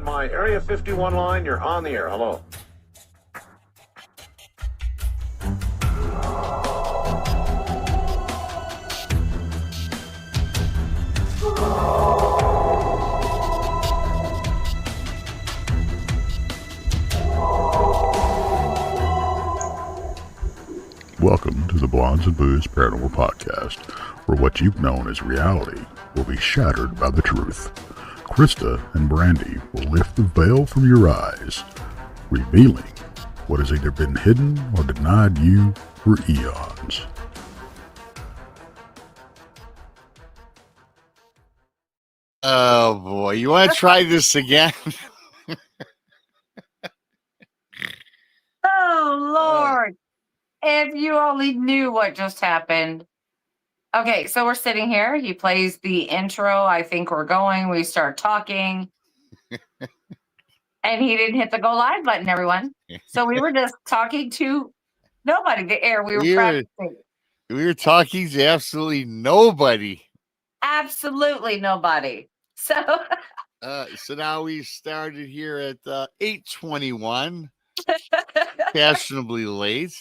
my Area 51 line. You're on the air. Hello. Welcome to the Blondes and Booze Paranormal Podcast, where what you've known as reality will be shattered by the truth. Krista and Brandi will lift the veil from your eyes, revealing what has either been hidden or denied you for eons. Oh boy, you want to try this again? Oh, Lord. If you only knew what just happened. Okay, so we're sitting here. He plays the intro. I think we're going. We start talking. And he didn't hit the go live button, everyone. So we were just talking to nobody. The air. We were practicing. We were talking to absolutely nobody. Absolutely nobody. So now we started here at 8:21. Fashionably late.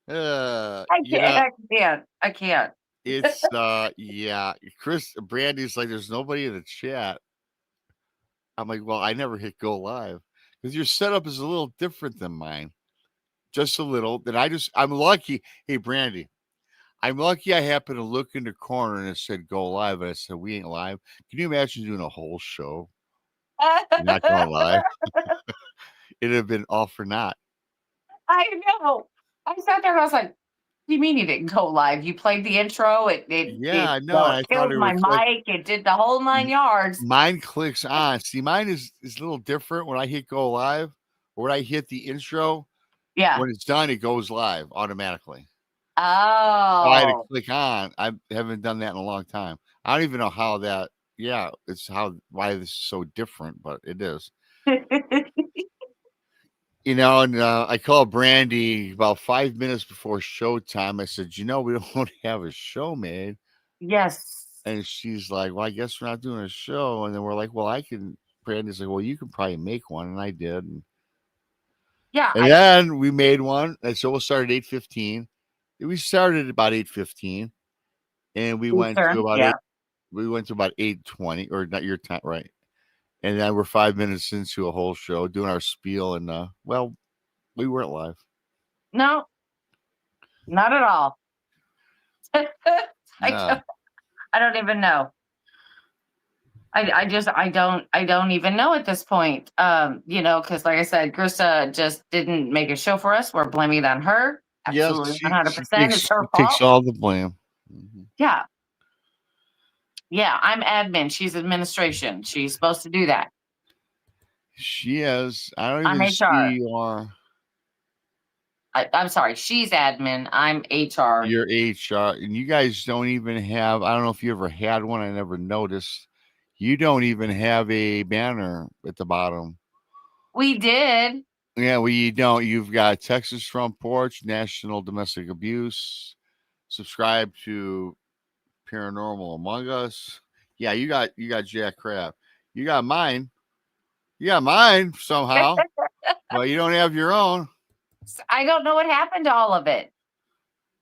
I can't. It's yeah. Brandi's like, there's nobody in the chat. I'm like, well, I never hit go live because your setup is a little different than mine, just a little. I'm lucky. Hey, Brandi, I'm lucky. I happened to look in the corner and it said go live, and I said we ain't live. Can you imagine doing a whole show not going live? It'd have been all for naught. I know. I sat there and I was like, you mean you didn't go live? You played the intro. It killed my mic. It did the whole 9 yards. Mine clicks on. See, mine is a little different when I hit go live or when I hit the intro. Yeah. When it's done, it goes live automatically. Oh. So I had to click on. I haven't done that in a long time. I don't even know how that. Yeah, why this is so different, but it is. And I called Brandi about 5 minutes before showtime. I said, we don't have a show made. Yes. And she's like, well, I guess we're not doing a show. And then we're like, well, Brandi's like, well, you can probably make one. And I did. Yeah. And then we made one. And so we'll start at 8:15. We started about 8:15. And we went to about 8:20, or not your time, right? And then we're 5 minutes into a whole show doing our spiel, and we weren't live. No, not at all. I don't even know. I don't even know at this point. Because like I said, Krista just didn't make a show for us. We're blaming it on her. Absolutely, 100%. It's her fault. Takes all the blame. Mm-hmm. Yeah. Yeah, I'm admin. She's administration. She's supposed to do that. She is. I don't even I'm HR. see you are. I'm sorry. She's admin. I'm HR. You're HR. And you guys don't even have, I don't know if you ever had one. I never noticed. You don't even have a banner at the bottom. We did. Yeah, well, you don't. You've got Texas Front Porch, National Domestic Abuse, subscribe to Paranormal Among Us. Yeah, you got Jack Crab. You got mine. You got mine somehow. But you don't have your own. I don't know what happened to all of it.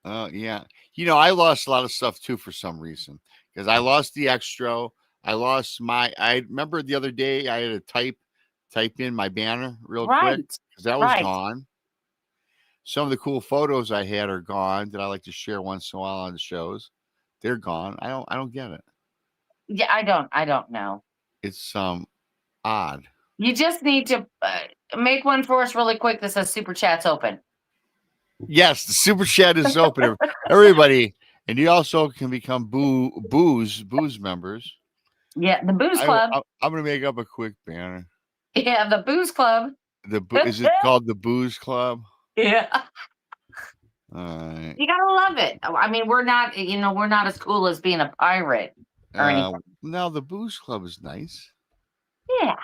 Yeah. I lost a lot of stuff too for some reason. Because I lost the extra. I lost I remember the other day I had to type in my banner real quick. Because that was gone. Some of the cool photos I had are gone that I like to share once in a while on the shows. They're gone. I don't get it. Yeah, I don't know. It's odd. You just need to make one for us really quick that says Super Chat's open. Yes, the Super Chat is open. Everybody, and you also can become booze members. Yeah, the Booze Club. I'm gonna make up a quick banner. Yeah, the Booze Club. Is it called the Booze Club? Yeah. Right. You gotta love it. I mean, we're not as cool as being a pirate or anything. No, the Booze Club is nice. Yeah.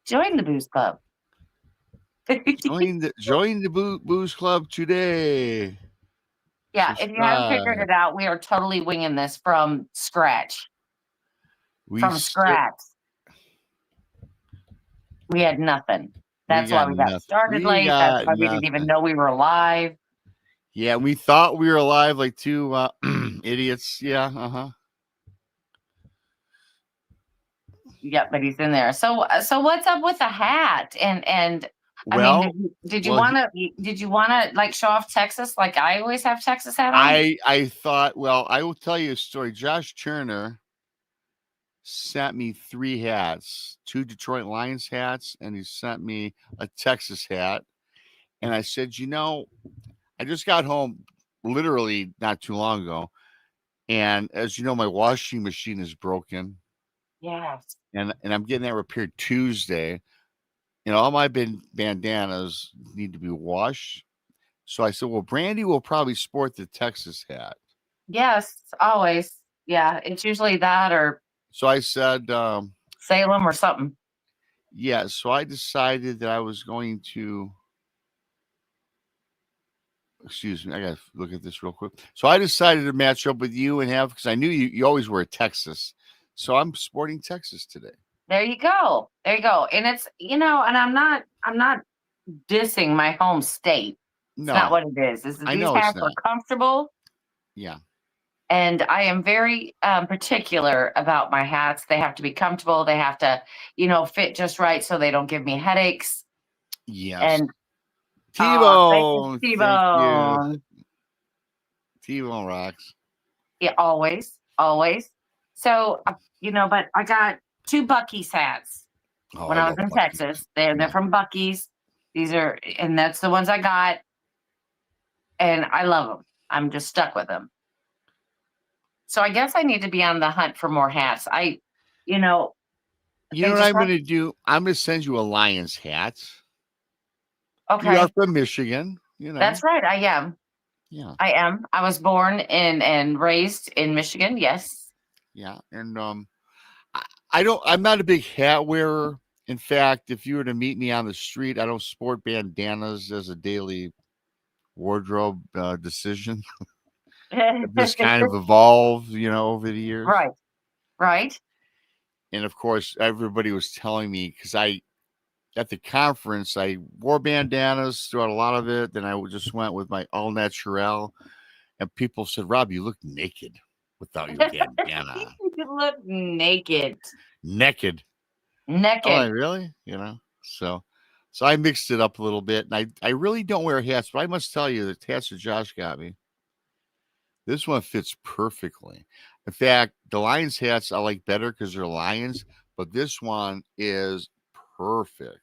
Join the Booze Club. join the Booze Club today. Yeah, if you haven't figured it out, we are totally winging this from scratch. from scratch. We had nothing. That's why we got started late. That's why we didn't even know we were alive. Yeah, we thought we were alive like two idiots. Yeah, Yeah, but he's in there. So what's up with the hat? And well, I mean, did you want to like show off Texas like I always have Texas hat on? I thought, well, I will tell you a story. Josh Turner sent me 3 hats, 2 Detroit Lions hats, and he sent me a Texas hat. And I said, I just got home literally not too long ago. And as you know, my washing machine is broken. Yes. And I'm getting that repaired Tuesday. And all my bandanas need to be washed. So I said, well, Brandi will probably sport the Texas hat. Yes, always. Yeah, it's usually that or So I said, Salem or something. Yeah, so I decided that I was going to, excuse me, I got to look at this real quick. So I decided to match up with you and because I knew you always wear Texas. So I'm sporting Texas today. There you go. There you go. And it's, and I'm not dissing my home state. It's not what it is. These hats are comfortable. Yeah. And I am very particular about my hats. They have to be comfortable. They have to, fit just right so they don't give me headaches. Yes. And T-Bone. T-Bone. T-Bone rocks. Yeah, always. So, but I got 2 Buc-ee's hats when I was in Texas. They're from Buc-ee's. And that's the ones I got. And I love them. I'm just stuck with them. So I guess I need to be on the hunt for more hats. You know what I'm going to do? I'm going to send you a Lions hat. Okay. You are from Michigan, That's right. I am. Yeah. I am. I was born and raised in Michigan. Yes. Yeah. And I'm not a big hat wearer. In fact, if you were to meet me on the street, I don't sport bandanas as a daily wardrobe decision. This kind of evolved, over the years. Right. And of course, everybody was telling me because at the conference, I wore bandanas throughout a lot of it. Then I just went with my all natural, and people said, "Rob, you look naked without your bandana." You look naked. Naked. Oh, really? So I mixed it up a little bit, and I really don't wear hats, but I must tell you, the hats that Josh got me, this one fits perfectly. In fact, the Lions hats I like better because they're Lions, but this one is perfect.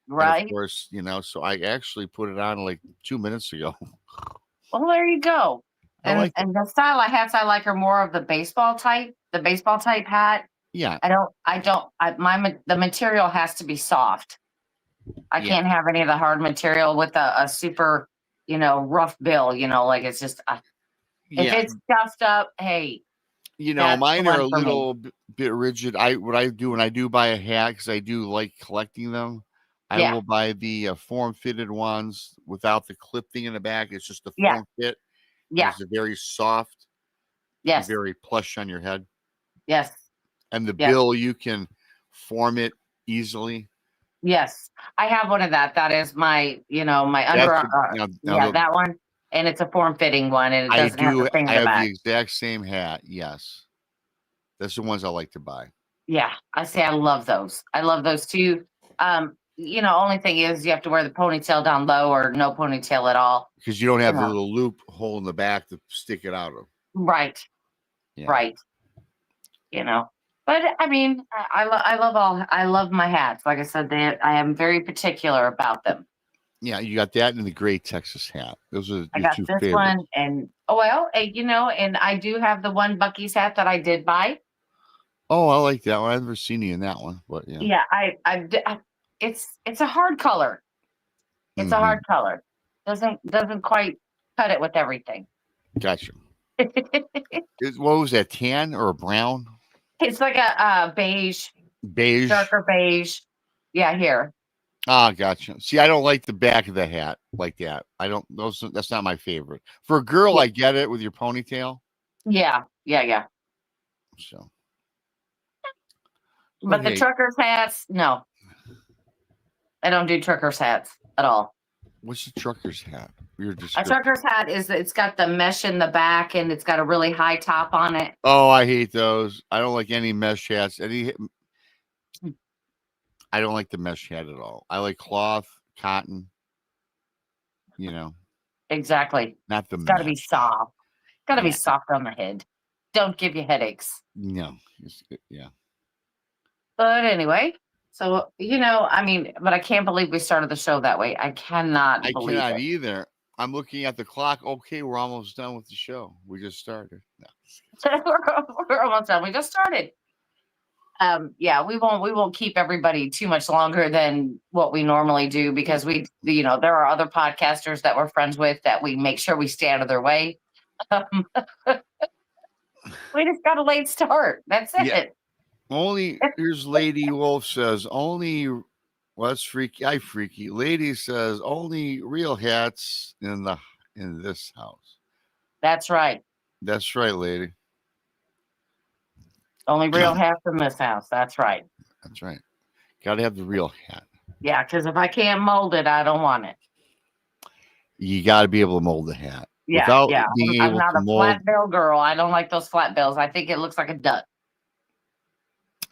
Right. And of course, so I actually put it on like 2 minutes ago. Well, there you go. And the style of hats I like are more of the baseball type hat. Yeah. The material has to be soft. I can't have any of the hard material with a super, rough bill, like it's just, if it's stuffed up, hey. Mine are a little bit rigid. What I do when I do buy a hat, because I do like collecting them, I will buy the form-fitted ones without the clip thing in the back. It's just the form fit. Yeah. It's very soft. Yes. Very plush on your head. Yes. And the bill, you can form it easily. Yes. I have one of that. That is my, my that one. And it's a form-fitting one, and it doesn't have the thing in the back. I have the exact same hat. Yes. That's the ones I like to buy. Yeah. I love those. I love those too. Only thing is you have to wear the ponytail down low or no ponytail at all. Because you don't have the little loop hole in the back to stick it out of. Right. Yeah. Right. But I mean, I love my hats. Like I said, I am very particular about them. Yeah, you got that and the gray Texas hat. Those are I got two this favorites. one, and and I do have the one Buc-ee's hat that I did buy. Oh, I like that one. I've never seen you in that one, but yeah. Yeah, it's a hard color. It's a hard color. Doesn't quite cut it with everything. Gotcha. What was that, tan or a brown? It's like a beige. Beige. Darker beige. Yeah, here. Ah, gotcha. See, I don't like the back of the hat like that. That's not my favorite. For a girl, I get it with your ponytail. Yeah. So. But the truckers hats, no. I don't do truckers hats at all. What's the trucker's hat? A trucker's hat it's got the mesh in the back and it's got a really high top on it. Oh, I hate those. I don't like any mesh hats. I don't like the mesh hat at all. I like cloth, cotton. Exactly. Not the It's mesh. got to be soft. Got to be soft on the head. Don't give you headaches. No. Yeah. But anyway, so but I can't believe we started the show that way. I cannot believe it. Either. I'm looking at the clock. Okay, we're almost done with the show. We just started. No. We're almost done. We just started. We won't keep everybody too much longer than what we normally do because there are other podcasters that we're friends with that we make sure we stay out of their way. We just got a late start. That's it. Here's Lady Wolf says that's freaky. Lady says only real hats in this house. That's right. That's right, lady. Only real hats in this house. That's right. That's right. Got to have the real hat. Yeah, because if I can't mold it, I don't want it. You got to be able to mold the hat. Yeah, I'm not a flat bill girl. I don't like those flat bills. I think it looks like a duck.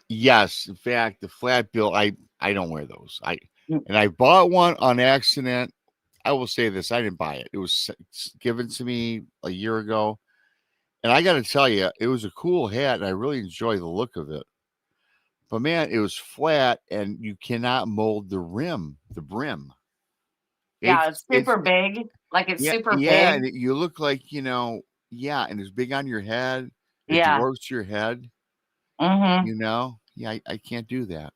Yes, in fact, the flat bill, I don't wear those. And I bought one on accident. I will say this: I didn't buy it. It was given to me a year ago, and I got to tell you, it was a cool hat, and I really enjoy the look of it. But man, it was flat, and you cannot mold the brim. Yeah, it's super big. Like it's super big. Yeah, and you look like and it's big on your head. It dwarfs your head. Mm-hmm. I can't do that.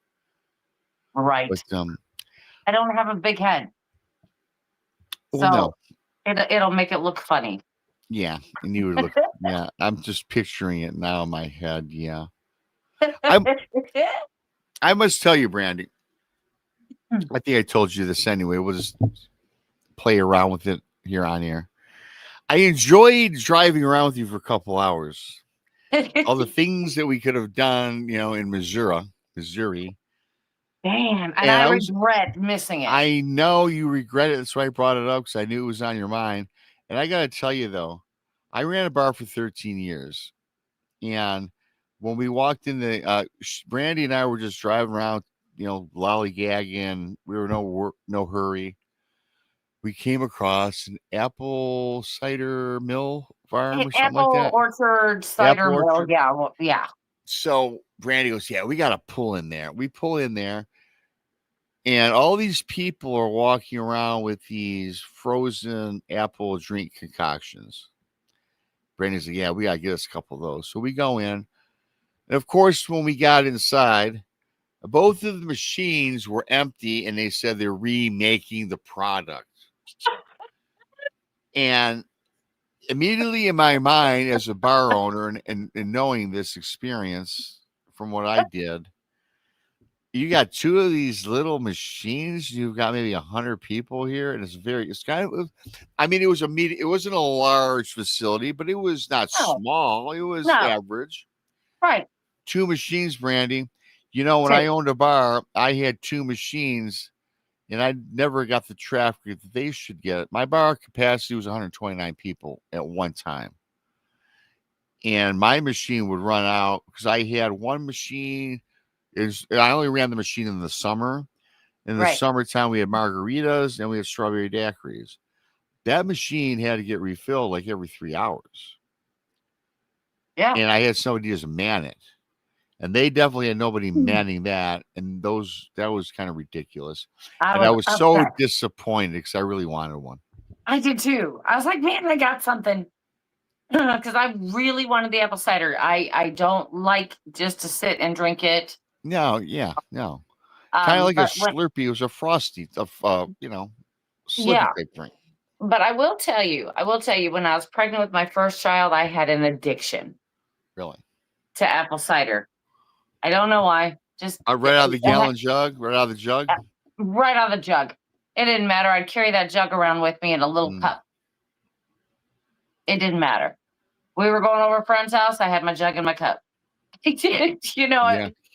Right. But I don't have a big head. Well, no. It'll make it look funny. Yeah, and you would look. Yeah, I'm just picturing it now in my head. Yeah, I must tell you, Brandi. I think I told you this anyway. We'll just play around with it here on air. I enjoyed driving around with you for a couple hours. All the things that we could have done, in Missouri. Damn, and I regret missing it. I know you regret it. That's why I brought it up because I knew it was on your mind. And I got to tell you, though, I ran a bar for 13 years. And when we walked in Brandi and I were just driving around, lollygagging. We were no hurry. We came across an apple cider mill farm or something like that. Orchard cider mill. Yeah. So Brandi goes, yeah, we got to pull in there. We pull in there. And all these people are walking around with these frozen apple drink concoctions. Brandi's like, yeah, we got to get us a couple of those. So we go in. And of course, when we got inside, both of the machines were empty and they said they're remaking the product. And immediately in my mind, as a bar owner and knowing this experience from what I did, you got two of these little machines. You've got maybe 100 people here, and it's kind of. I mean, it wasn't a large facility, but it was not small. It was average. Right. Two machines, Brandi. When I owned a bar, I had two machines, and I never got the traffic that they should get. My bar capacity was 129 people at one time. And my machine would run out because I had one machine. I only ran the machine in the summer. In the summertime, we had margaritas and we had strawberry daiquiris. That machine had to get refilled like every 3 hours. Yeah. And I had somebody just man it. And they definitely had nobody manning that. And that was kind of ridiculous. I was so disappointed because I really wanted one. I did too. I was like, man, I got something. Because I really wanted the apple cider. I don't like just to sit and drink it. No. Kind of like a Slurpee. It was a Frosty, Slurpee type drink. But I will tell you, when I was pregnant with my first child, I had an addiction. Really? To apple cider. I don't know why. Just right out of the gallon jug? Right out of the jug? Right out of the jug. It didn't matter. I'd carry that jug around with me in a little cup. It didn't matter. We were going over a friend's house. I had my jug in my cup.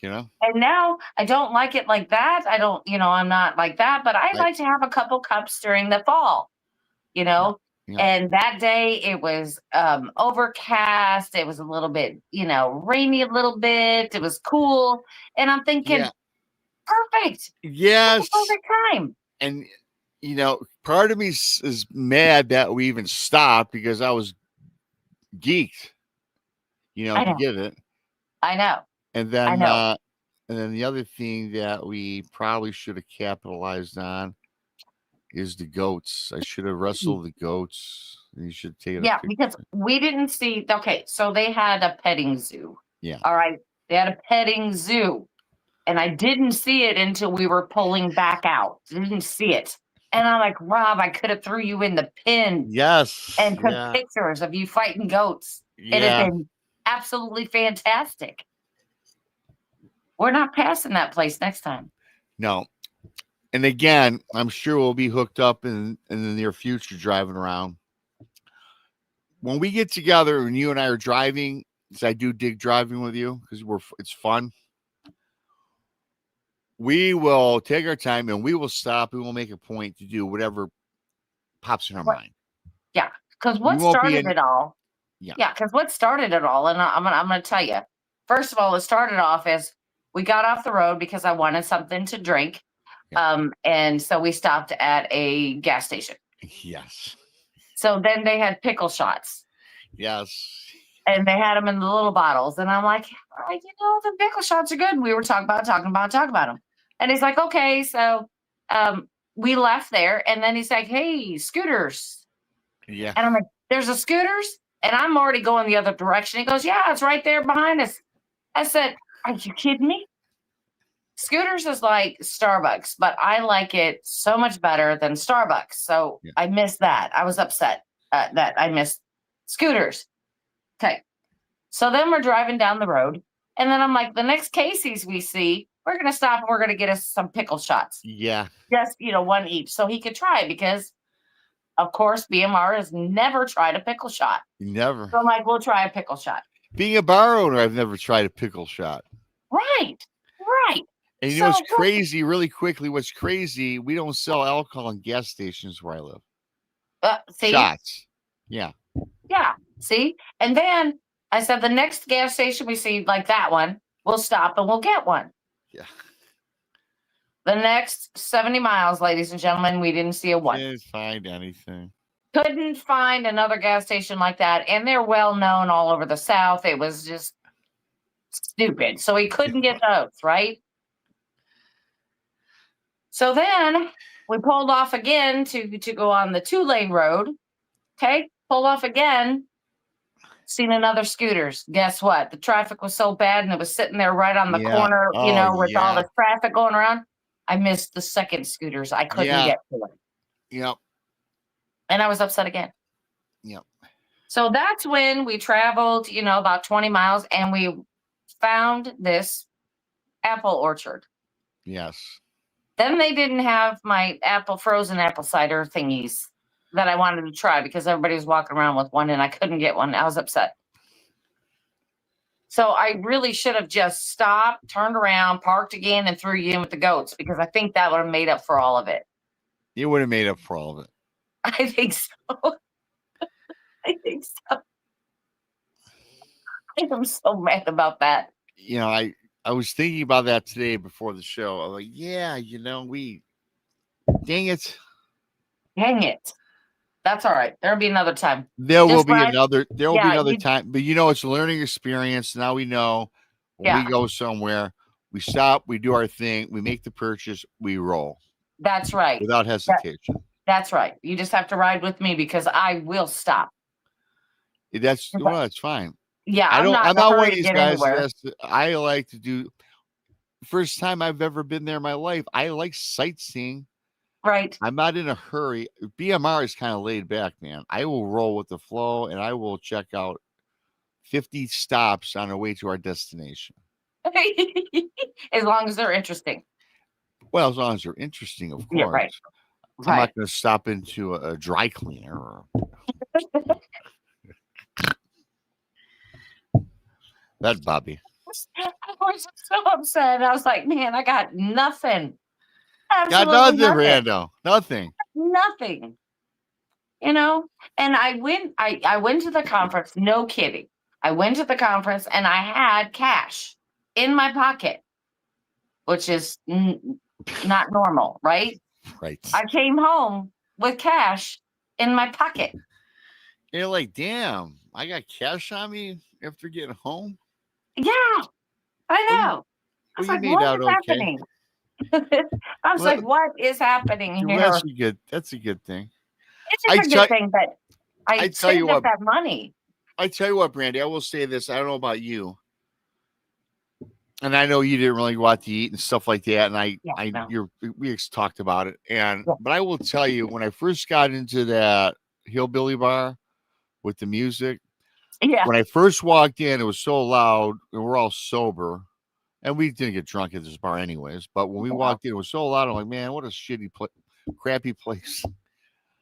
you know. And now I don't like it like that. I don't, I'm not like that, but I Right. like to have a couple cups during the fall, you know. Yeah. And that day it was overcast. It was a little bit, rainy a little bit. It was cool. And I'm thinking, Yeah. perfect. Yes. Perfect time. And part of me is mad that we even stopped because I was geeked, I to know. get it. I know. And I then know. the other thing that we probably should have capitalized on is the goats. I should have wrestled the goats. You should take it. Yeah, because we didn't see. Okay, so they had a petting zoo. Yeah. All right, they had a petting zoo, and I didn't see it until we were pulling back out. Didn't see it, and I'm like, Rob, I could have threw you in the pen Yes. and took pictures of you fighting goats. It'd have been absolutely fantastic. We're not passing that place next time. No. And again, I'm sure we'll be hooked up in the near future driving around. When we get together and you and I are driving, because I do dig driving with you because it's fun. We will take our time and we will stop. We will make a point to do whatever pops in our mind. Yeah, because what started it all? Yeah, because what started it all? And I'm gonna tell you. First of all, it started off as we got off the road because I wanted something to drink, and so we stopped at a gas station. Yes. So then they had pickle shots. Yes. And they had them in the little bottles, and I'm like, the pickle shots are good. We were talking about them. And he's like, okay, so we left there, and then he's like, hey, scooters. Yeah. And I'm like, there's a scooters? And I'm already going the other direction. He goes, yeah, it's right there behind us. I said, are you kidding me? Scooters is like Starbucks, but I like it so much better than Starbucks. So I missed that. I was upset that I missed Scooters. Okay. So then we're driving down the road. And then I'm like, the next Casey's we see, we're going to stop and we're going to get us some pickle shots. Yeah. Just, one each. So he could try it because, of course, BMR has never tried a pickle shot. Never. So I'm like, we'll try a pickle shot. Being a bar owner, I've never tried a pickle shot. Right. And you know what's crazy, really quickly, what's crazy, we don't sell alcohol in gas stations where I live. See? Shots. Yeah. Yeah. See? And then I said, the next gas station we see, like that one, we'll stop and we'll get one. Yeah. The next 70 miles, ladies and gentlemen, we didn't see a one. Didn't find anything. Couldn't find another gas station like that. And they're well known all over the South. It was just stupid. So he couldn't get those, right? So then we pulled off again to go on the 2-lane road. Okay. Pulled off again. Seen another scooters. Guess what? The traffic was so bad and it was sitting there right on the corner, with all the traffic going around. I missed the second scooters. I couldn't get to it. Yep. And I was upset again. Yep. So that's when we traveled, about 20 miles and we found this apple orchard. Yes. Then they didn't have my frozen apple cider thingies that I wanted to try because everybody was walking around with one and I couldn't get one. I was upset. So I really should have just stopped, turned around, parked again, and threw you in with the goats because I think that would have made up for all of it. You would have made up for all of it. I think so. I think so. I am so mad about that. I was thinking about that today before the show. I was like, dang it. Dang it. That's all right. There'll be another time. There will be another time. But it's a learning experience. Now we know when we go somewhere, we stop, we do our thing, we make the purchase, we roll. That's right. Without hesitation. That's right. You just have to ride with me because I will stop. That's fine. Yeah, I'm not one of these guys. I like to do. First time I've ever been there in my life. I like sightseeing. Right. I'm not in a hurry. BMR is kind of laid back, man. I will roll with the flow and I will check out 50 stops on our way to our destination. As long as they're interesting. Well, as long as they're interesting, of course. Yeah, right. I'm not going to stop into a dry cleaner. That Bobby. We're was so upset. I was like, man, I got nothing. Got Absolutely nothing, nothing. Rando. Nothing. Nothing. And I went to the conference, no kidding. I went to the conference and I had cash in my pocket, which is not normal, right? Right. I came home with cash in my pocket. You're like, damn, I got cash on me after getting home. Yeah, I know. I was You like, made what out is okay. happening? I was Well, like, what is happening well, that's here? a good. That's a good thing. It's just a good thing that I I tell you saved up what. that money. I tell you what, Brandi. I will say this. I don't know about you, and I know you didn't really go out to eat and stuff like that. And Yeah, no. we talked about it. Yeah. But I will tell you, when I first got into that hillbilly bar with the music, Yeah. when I first walked in, it was so loud, and we're all sober. And we didn't get drunk at this bar anyways. But when we walked in, it was so loud. I'm like, man, what a shitty, crappy place.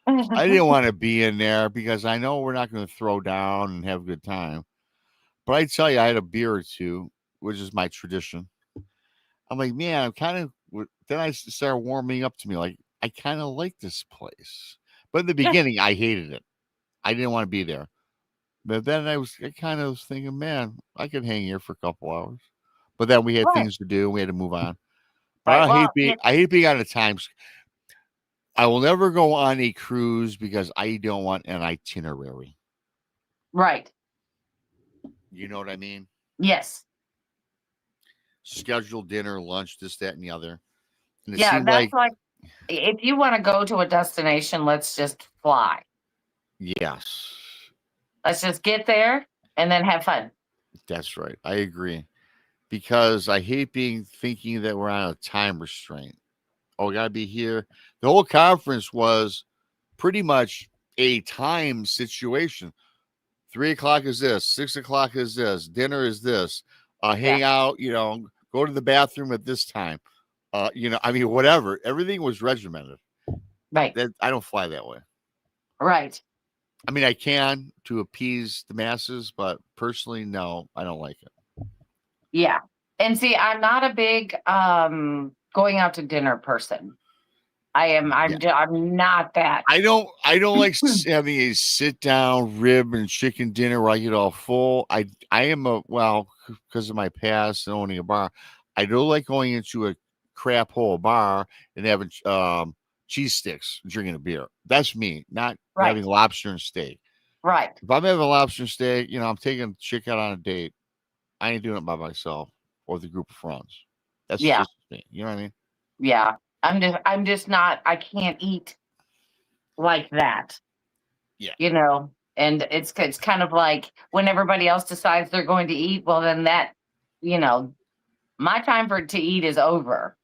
I didn't want to be in there because I know we're not going to throw down and have a good time. But I tell you, I had a beer or two, which is my tradition. I'm like, man, I'm kind of. Then I started warming up to me, like, I kind of like this place. But in the beginning, I hated it. I didn't want to be there. But then I kind of was thinking, man, I could hang here for a couple hours. But then we had Right. things to do. And we had to move on. But Right. I hate being on a time. I will never go on a cruise because I don't want an itinerary. Right. You know what I mean? Yes. Scheduled dinner, lunch, this, that, and the other. And it Yeah, seemed that's like if you want to go to a destination, let's just fly. Yes. Let's just get there and then have fun. That's right. I agree. Because I hate thinking that we're on a time restraint. Oh, we gotta be here. The whole conference was pretty much a time situation. 3:00 is this, 6:00 is this, dinner is this, hang out, go to the bathroom at this time. I mean, whatever. Everything was regimented. Right. I don't fly that way. Right. I mean, I can to appease the masses, but personally, no, I don't like it. Yeah. And see, I'm not a big going out to dinner person. I'm not that. I don't like having a sit down rib and chicken dinner where I get all full. I am because of my past and owning a bar, I don't like going into a crap hole bar and having cheese sticks, drinking a beer. That's me, not having lobster and steak. Right. If I'm having lobster and steak, I'm taking a chick out on a date. I ain't doing it by myself or with a group of friends. That's just me. You know what I mean? Yeah. I'm just not, I can't eat like that. Yeah. And it's kind of like when everybody else decides they're going to eat, well then that, my time to eat is over.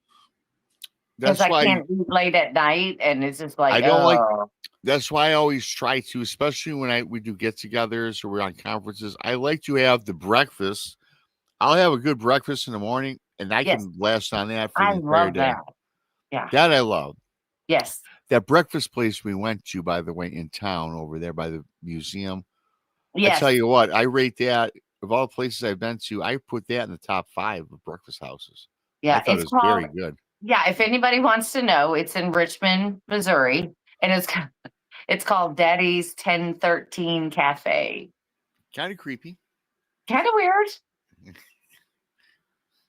Because I can't eat late at night and it's just like, I don't like. That's why I always try to, especially when we do get-togethers or we're on conferences. I like to have the breakfast. I'll have a good breakfast in the morning, and I can last on that for the entire day. That. Yeah, that I love. Yes, that breakfast place we went to, by the way, in town over there by the museum. Yes. I tell you what, I rate that of all the places I've been to. I put that in the top 5 of breakfast houses. Yeah, I thought it was very good. Yeah, if anybody wants to know, it's in Richmond, Missouri, and it's called Daddy's 1013 Cafe. Kind of creepy. Kind of weird.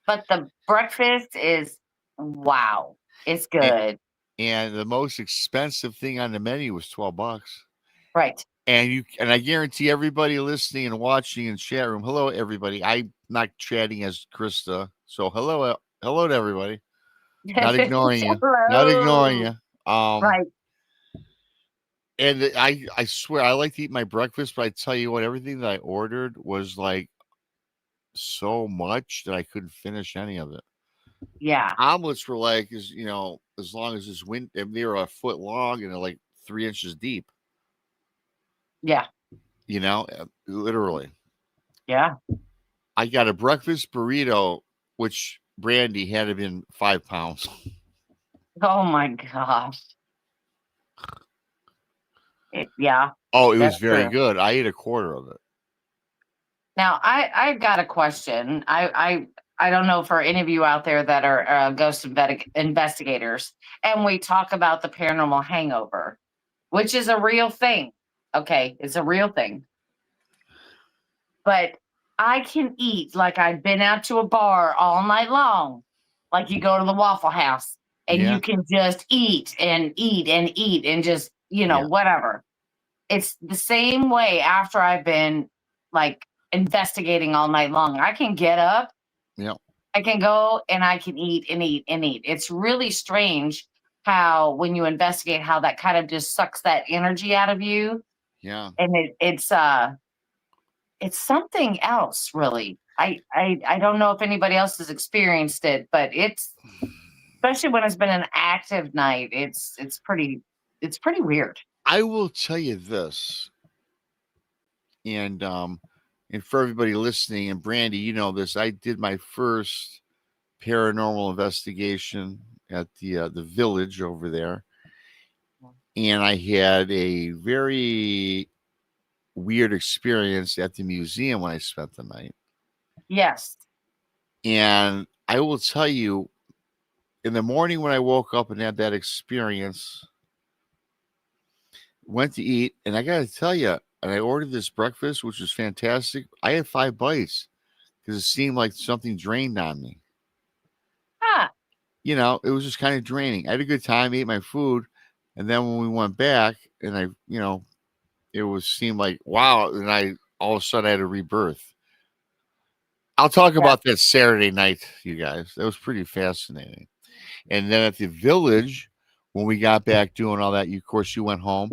But the breakfast is wow. It's good. And the most expensive thing on the menu was $12. Right. And I guarantee everybody listening and watching in chat room, hello everybody. I'm not chatting as Krista, so hello to everybody. Not ignoring you. Not ignoring you. Right. And I swear I like to eat my breakfast, but I tell you what, everything that I ordered was like so much that I couldn't finish any of it. Yeah. Omelets were like, as long as this wind, they were a foot long and they're like 3 inches deep. Yeah. Literally. Yeah. I got a breakfast burrito, which Brandi had to been 5 pounds. Oh my gosh. Yeah. Oh, it was very good. I ate a quarter of it. Now I got a question. I I don't know for any of you out there that are ghost investigators, and we talk about the paranormal hangover, which is a real thing. Okay, it's a real thing. But I can eat like I've been out to a bar all night long, like you go to the Waffle House and Yeah. you can just eat and eat and eat and just, Yeah. whatever. It's the same way after I've been like investigating all night long. I can get up, Yeah. I can go and I can eat and eat and eat. It's really strange how when you investigate how that kind of just sucks that energy out of you. Yeah. And it's something else, really. I don't know if anybody else has experienced it, but it's especially when it's been an active night. It's pretty weird. I will tell you this, and for everybody listening, and Brandi, you know this. I did my first paranormal investigation at the village over there, and I had a very weird experience at the museum when I spent the night. Yes. And I will tell you, in the morning when I woke up and had that experience, went to eat, and I got to tell you, and I ordered this breakfast, which was fantastic. I had 5 bites because it seemed like something drained on me. Huh. You know, it was just kind of draining. I had a good time, ate my food, and then when we went back, and it seemed like wow, and I all of a sudden I had a rebirth. I'll talk about that Saturday night, you guys. That was pretty fascinating. And then at the village, when we got back doing all that, of course, you went home.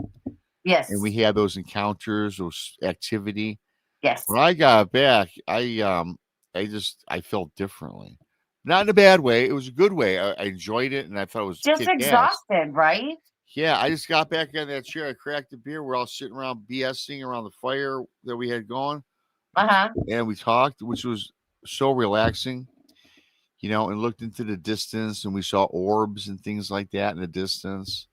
Yes. And we had those encounters, those activity. Yes. When I got back, I felt differently. Not in a bad way. It was a good way. I enjoyed it, and I thought it was just exhausted, right? Yeah, I just got back in that chair. I cracked a beer. We're all sitting around BSing around the fire that we had going. And we talked, which was so relaxing, and looked into the distance, and we saw orbs and things like that in the distance.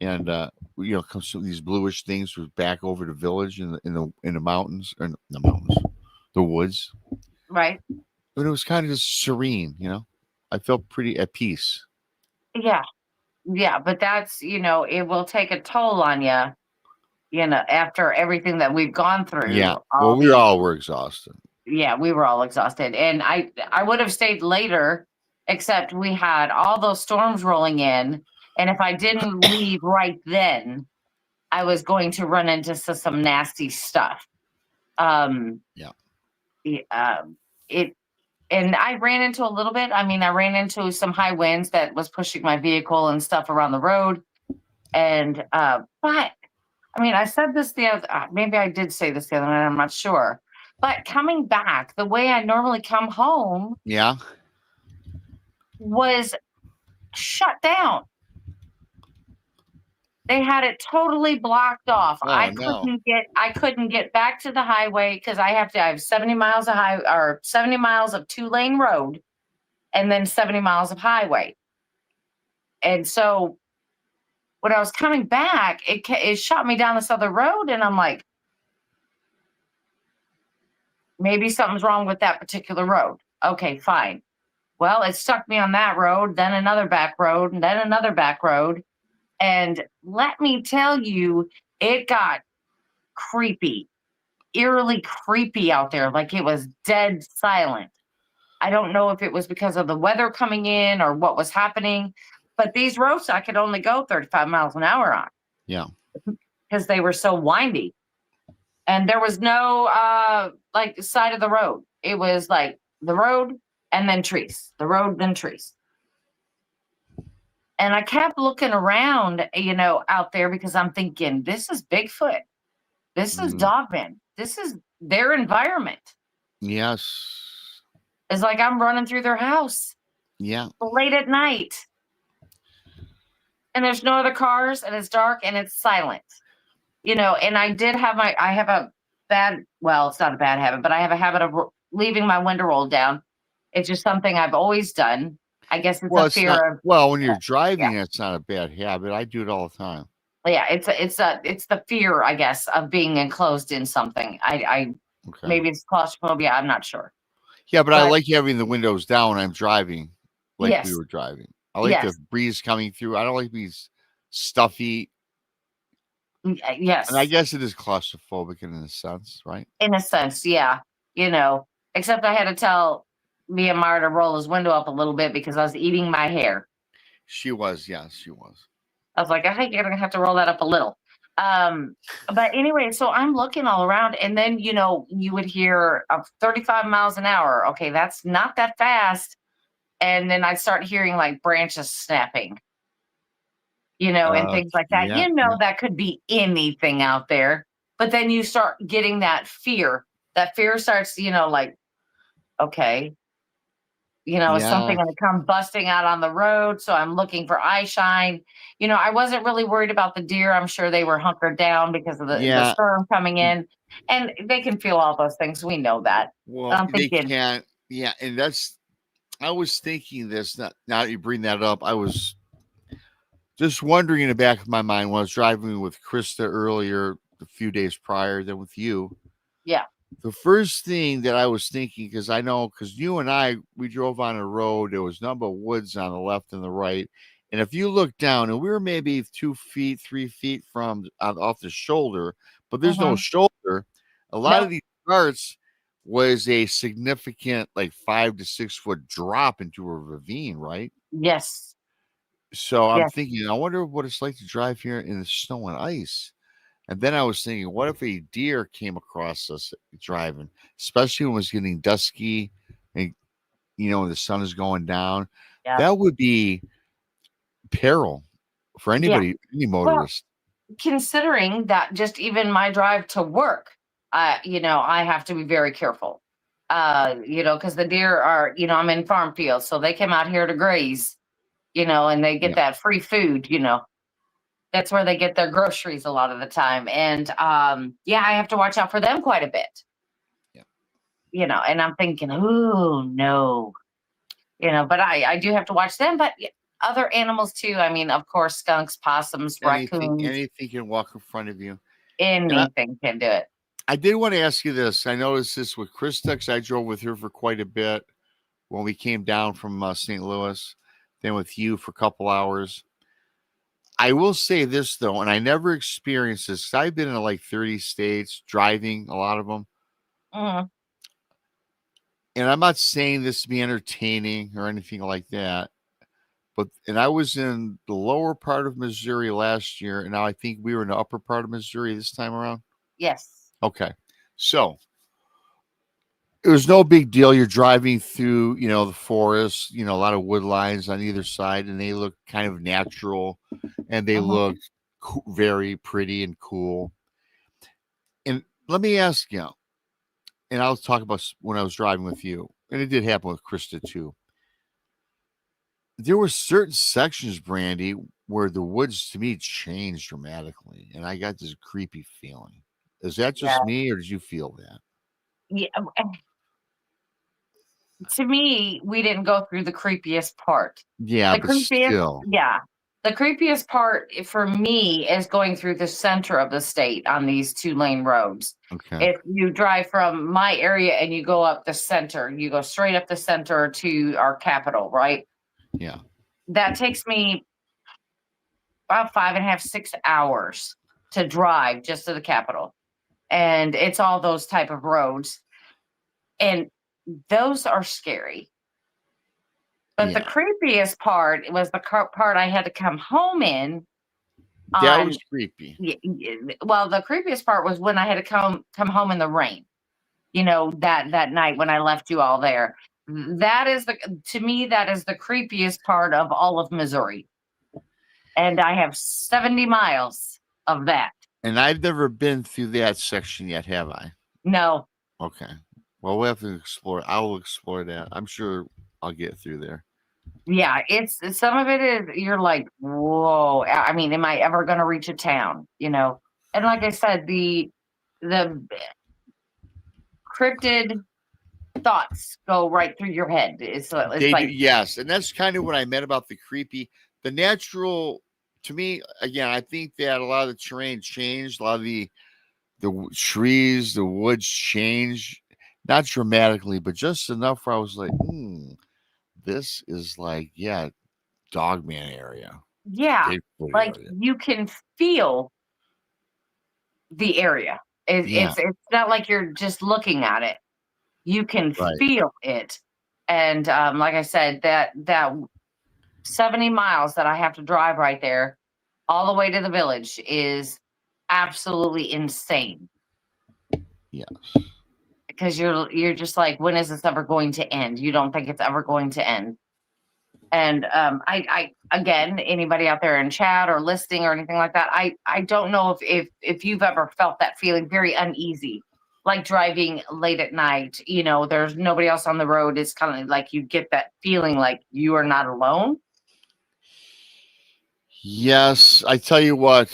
And come some of these bluish things were back over the village in the mountains, or the woods. Right. But it was kind of just serene, I felt pretty at peace. Yeah. Yeah, but that's, it will take a toll on you, after everything that we've gone through. Yeah. Well, we all were exhausted. Yeah, we were all exhausted. And I would have stayed later, except we had all those storms rolling in. And if I didn't leave right then, I was going to run into some nasty stuff. And I ran into a little bit. I mean, I ran into some high winds that was pushing my vehicle and stuff around the road. And, but I mean, I said this maybe I did say this the other night, I'm not sure. But coming back, the way I normally come home, was shut down. They had it totally blocked off. Oh, I couldn't get back to the highway because I have 70 miles of 70 miles of 2-lane road, and then 70 miles of highway. And so when I was coming back, it shot me down this other road, and I'm like, maybe something's wrong with that particular road. Okay, fine. Well, it stuck me on that road, then another back road, and then another back road. And let me tell you, it got creepy, eerily creepy out there. Like it was dead silent. I don't know if it was because of the weather coming in or what was happening, but these roads I could only go 35 miles an hour on. Yeah. Because they were so windy. And there was no side of the road. It was like the road and then trees. The road, then trees. And I kept looking around, out there because I'm thinking, this is Bigfoot. This is Dogman. This is their environment. Yes. It's like I'm running through their house. Yeah. Late at night. And there's no other cars, and it's dark, and it's silent. And I did have it's not a bad habit, but I have a habit of leaving my window rolled down. It's just something I've always done. I guess it's a fear of. Well, when you're driving, it's not a bad habit. I do it all the time. Yeah, it's the fear, I guess, of being enclosed in something. Maybe it's claustrophobia. I'm not sure. Yeah, but I But like having the windows down when I'm driving, like we yes, were driving. I like the yes, breeze coming through. I don't like these stuffy, and I yes. guess it is claustrophobic in a sense, right? In a sense, yeah. Except I had to tell BMR to roll his window up a little bit because I was eating my hair. She was, yes, she was. I was like, I think you're gonna have to roll that up a little. But anyway, so I'm looking all around, and then you would hear 35 miles an hour. Okay, that's not that fast. And then I start hearing like branches snapping, and things like that. Yeah, yeah, That could be anything out there. But then you start getting that fear. That fear starts, like, okay, is something yeah, going to come busting out on the road? So I'm looking for eye shine. I wasn't really worried about the deer. I'm sure they were hunkered down because of the yeah. storm coming in, and they can feel all those things. We know that. But Well, I'm they thinking, can't. Yeah, and that's. I was thinking this. Not now that you bring that up, I was just wondering in the back of my mind when I was driving with Krista earlier, a few days prior, than with you. yeah, The first thing that I was thinking, because I know, because you and I, we drove on a road, there was nothing but woods on the left and the right. And if you look down, and we were maybe 2 feet, 3 feet from off the shoulder, but there's no mm-hmm. shoulder. A lot No, of these parts was a significant, like 5 to 6 foot drop into a ravine, right? yes, So I'm yes, thinking, I wonder what it's like to drive here in the snow and ice. And then I was thinking, what if a deer came across us driving, especially when it was getting dusky and the sun is going down? yeah, That would be peril for yeah. anybody, any Well, motorist. considering that just even my drive to work, I have to be very careful. Because the deer are, I'm in farm fields, so they come out here to graze, and they get Yeah, that free food, that's where they get their groceries a lot of the time. And yeah, I have to watch out for them quite a bit, yeah. and I'm thinking, oh no, but I do have to watch them, but other animals too. I mean, of course, skunks, possums, Anything, raccoons, anything can walk in front of you. And anything can do it. I did want to ask you this. I noticed this with Krista because I drove with her for quite a bit when we came down from St. Louis, then with you for a couple hours. I will say this though, and I never experienced this. 'Cause I've been in like 30 states, driving a lot of them, Mhm. and I'm not saying this to be entertaining or anything like that. And I was in the lower part of Missouri last year, and now I think we were in the upper part of Missouri this time around. Yes. Okay, so it was no big deal. You're driving through, the forest, a lot of wood lines on either side, and they look kind of natural, and they Mhm. look very pretty and cool. And let me ask you, and I'll talk about when I was driving with you, and it did happen with Krista too. There were certain sections, Brandy, where the woods to me changed dramatically, and I got this creepy feeling. Is that Yeah. just me, or did you feel that? Yeah. To me, we didn't go through the creepiest part. Yeah, The but creepiest, still, yeah. The creepiest part for me is going through the center of the state on these 2-lane roads. okay, If you drive from my area and you go up the center, you go straight up the center to our capital, right? yeah, That takes me about 5.5, 6 hours to drive just to the capital. And it's all those type of roads. And those are scary. But the yeah. creepiest part was the part I had to come home in That was on. creepy. Well, the creepiest part was when I had to come home in the rain. That night when I left you all there. That is to me that is the creepiest part of all of Missouri. And I have 70 miles of that. And I've never been through that section yet, have I? No. Okay. Well, we'll have to explore. I'll explore that. I'm sure I'll get through there. Yeah, it's some of it is you're like, whoa. I mean, am I ever going to reach a town? And like I said, the cryptid thoughts go right through your head. It's They do, like, yes, and that's kind of what I meant about the creepy. The natural, to me, again, I think that a lot of the terrain changed. A lot of the trees, the woods change. not dramatically, but just enough where I was like, this is like, yeah, Dogman area. Yeah, Bigfoot like area. you can feel the area. Yeah. It's not like you're just looking at it. You can Right. feel it. And like I said, that 70 miles that I have to drive right there, all the way to the village, is absolutely insane. Yes. Because you're just like, when is this ever going to end? You don't think it's ever going to end. And I again, anybody out there in chat or listening or anything like that, I don't know if you've ever felt that feeling very uneasy, like driving late at night. There's nobody else on the road. It's kind of like you get that feeling like you are not alone. Yes, I tell you what,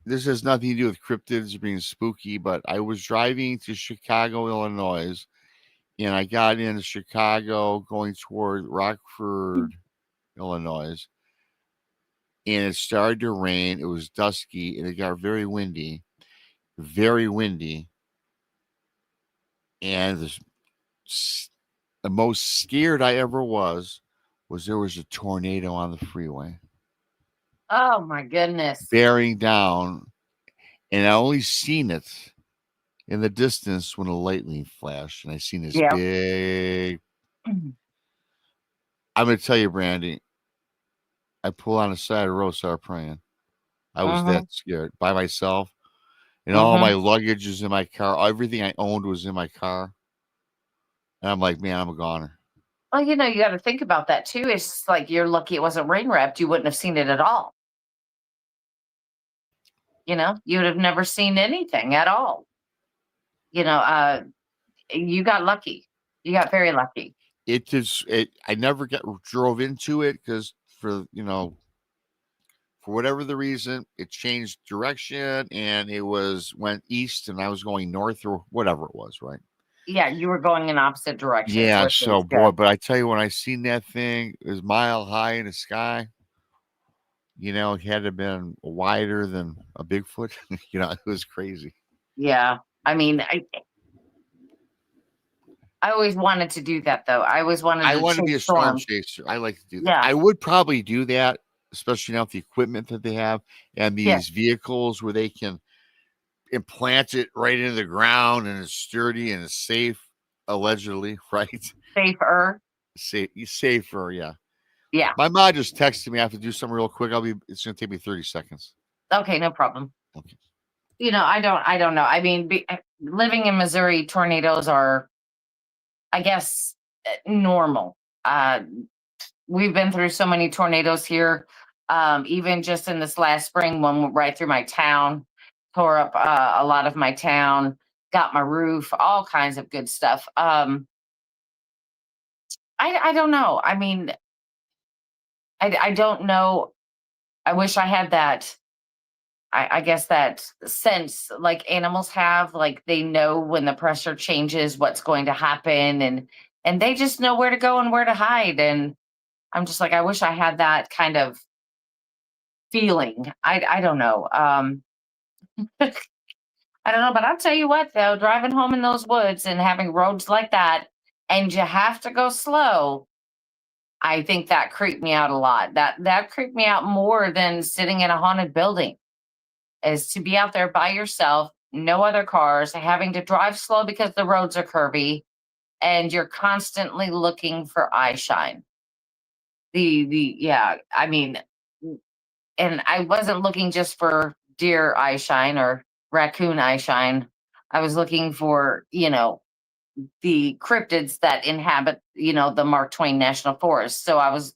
this has nothing to do with cryptids being spooky, but I was driving to Chicago, Illinois, and I got into Chicago going toward Rockford, Illinois, and it started to rain. It was dusky, and it got very windy, and the most scared I ever was there was a tornado on the freeway Oh my goodness. bearing down, and I only seen it in the distance when a lightning flashed, and I seen this Yeah. big. I'm going to tell you, Brandi, I pulled on the side of the road, started praying. I was that scared by myself, and all my luggage is in my car. Everything I owned was in my car, and I'm like, man, I'm a goner. Well, you got to think about that too. It's just like you're lucky it wasn't rain wrapped. You wouldn't have seen it at all. You would have never seen anything at all. You got lucky. You got very lucky. I never drove into it because for whatever the reason, it changed direction and it went east, and I was going north or whatever it was, right? Yeah, you were going in opposite directions. Yeah, which so is boy, good. but I tell you, when I seen that thing, it was mile high in the sky. It had to have been wider than a Bigfoot. It was crazy. Yeah, I mean, I always wanted to do that though. I always wanted to be a storm storms. chaser. I like to do that. Yeah. I would probably do that, especially now with the equipment that they have and these vehicles where they can implant it right into the ground and it's sturdy and it's safe, allegedly, right? Safer. Safer, yeah. Yeah. My mom just texted me. I have to do something real quick. It's going to take me 30 seconds. Okay, no problem. Okay. I don't know. I mean, living in Missouri, tornadoes are, I guess, normal. We've been through so many tornadoes here. Even just in this last spring, one went right through my town, tore up a lot of my town, got my roof, all kinds of good stuff. I don't know. I mean, I don't know. I wish I had that. I guess that sense like animals have, like they know when the pressure changes, what's going to happen, and they just know where to go and where to hide. And I'm just like, I wish I had that kind of feeling. I don't know. I don't know, but I'll tell you what though, driving home in those woods and having roads like that, and you have to go slow. I think that creeped me out a lot. That creeped me out more than sitting in a haunted building. Is to be out there by yourself, no other cars, having to drive slow because the roads are curvy, and you're constantly looking for eye shine. Yeah, I mean, and I wasn't looking just for deer eye shine or raccoon eye shine. I was looking for, the cryptids that inhabit, the Mark Twain National Forest. So I was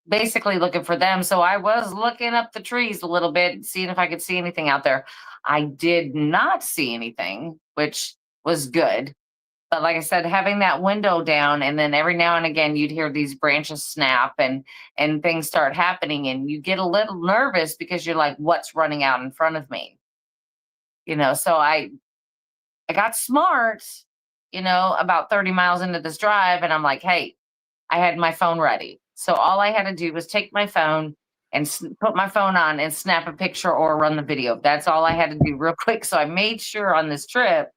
basically looking for them. So I was looking up the trees a little bit, seeing if I could see anything out there. I did not see anything, which was good. But like I said, having that window down, and then every now and again you'd hear these branches snap and things start happening, and you get a little nervous because you're like, what's running out in front of me? So I got smart, about 30 miles into this drive, and I'm like, hey, I had my phone ready. So all I had to do was take my phone and put my phone on and snap a picture or run the video. That's all I had to do real quick. So I made sure on this trip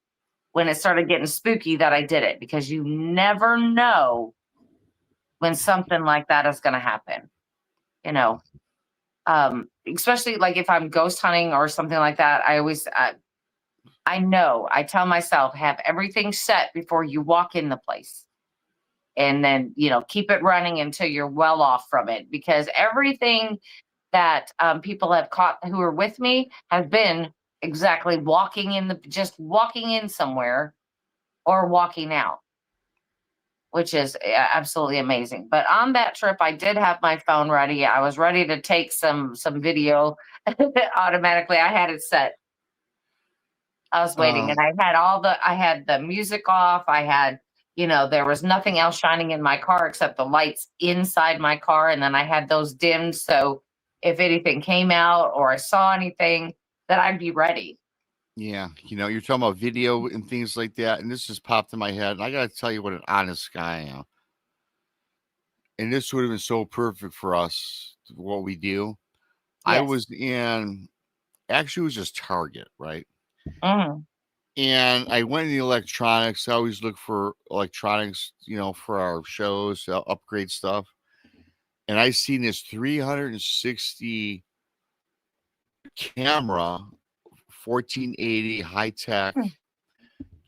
when it started getting spooky that I did it, because you never know when something like that is going to happen, you know. Especially like if I'm ghost hunting or something like that, I know, I tell myself, have everything set before you walk in the place. And then, keep it running until you're well off from it, because everything that people have caught who are with me has been exactly just walking in somewhere or walking out, which is absolutely amazing. But on that trip, I did have my phone ready. I was ready to take some video automatically. I had it set. I was waiting, and I had the music off. I had, there was nothing else shining in my car except the lights inside my car. And then I had those dimmed. So if anything came out or I saw anything, that I'd be ready. Yeah. You're talking about video and things like that. And this just popped in my head. And I got to tell you what an honest guy I am. And this would have been so perfect for us, what we do. I Yes. was actually, it was just Target, right? Mhm. And I went in the electronics. I always look for electronics, for our shows, upgrade stuff. And I seen this 360 camera, 1480 high tech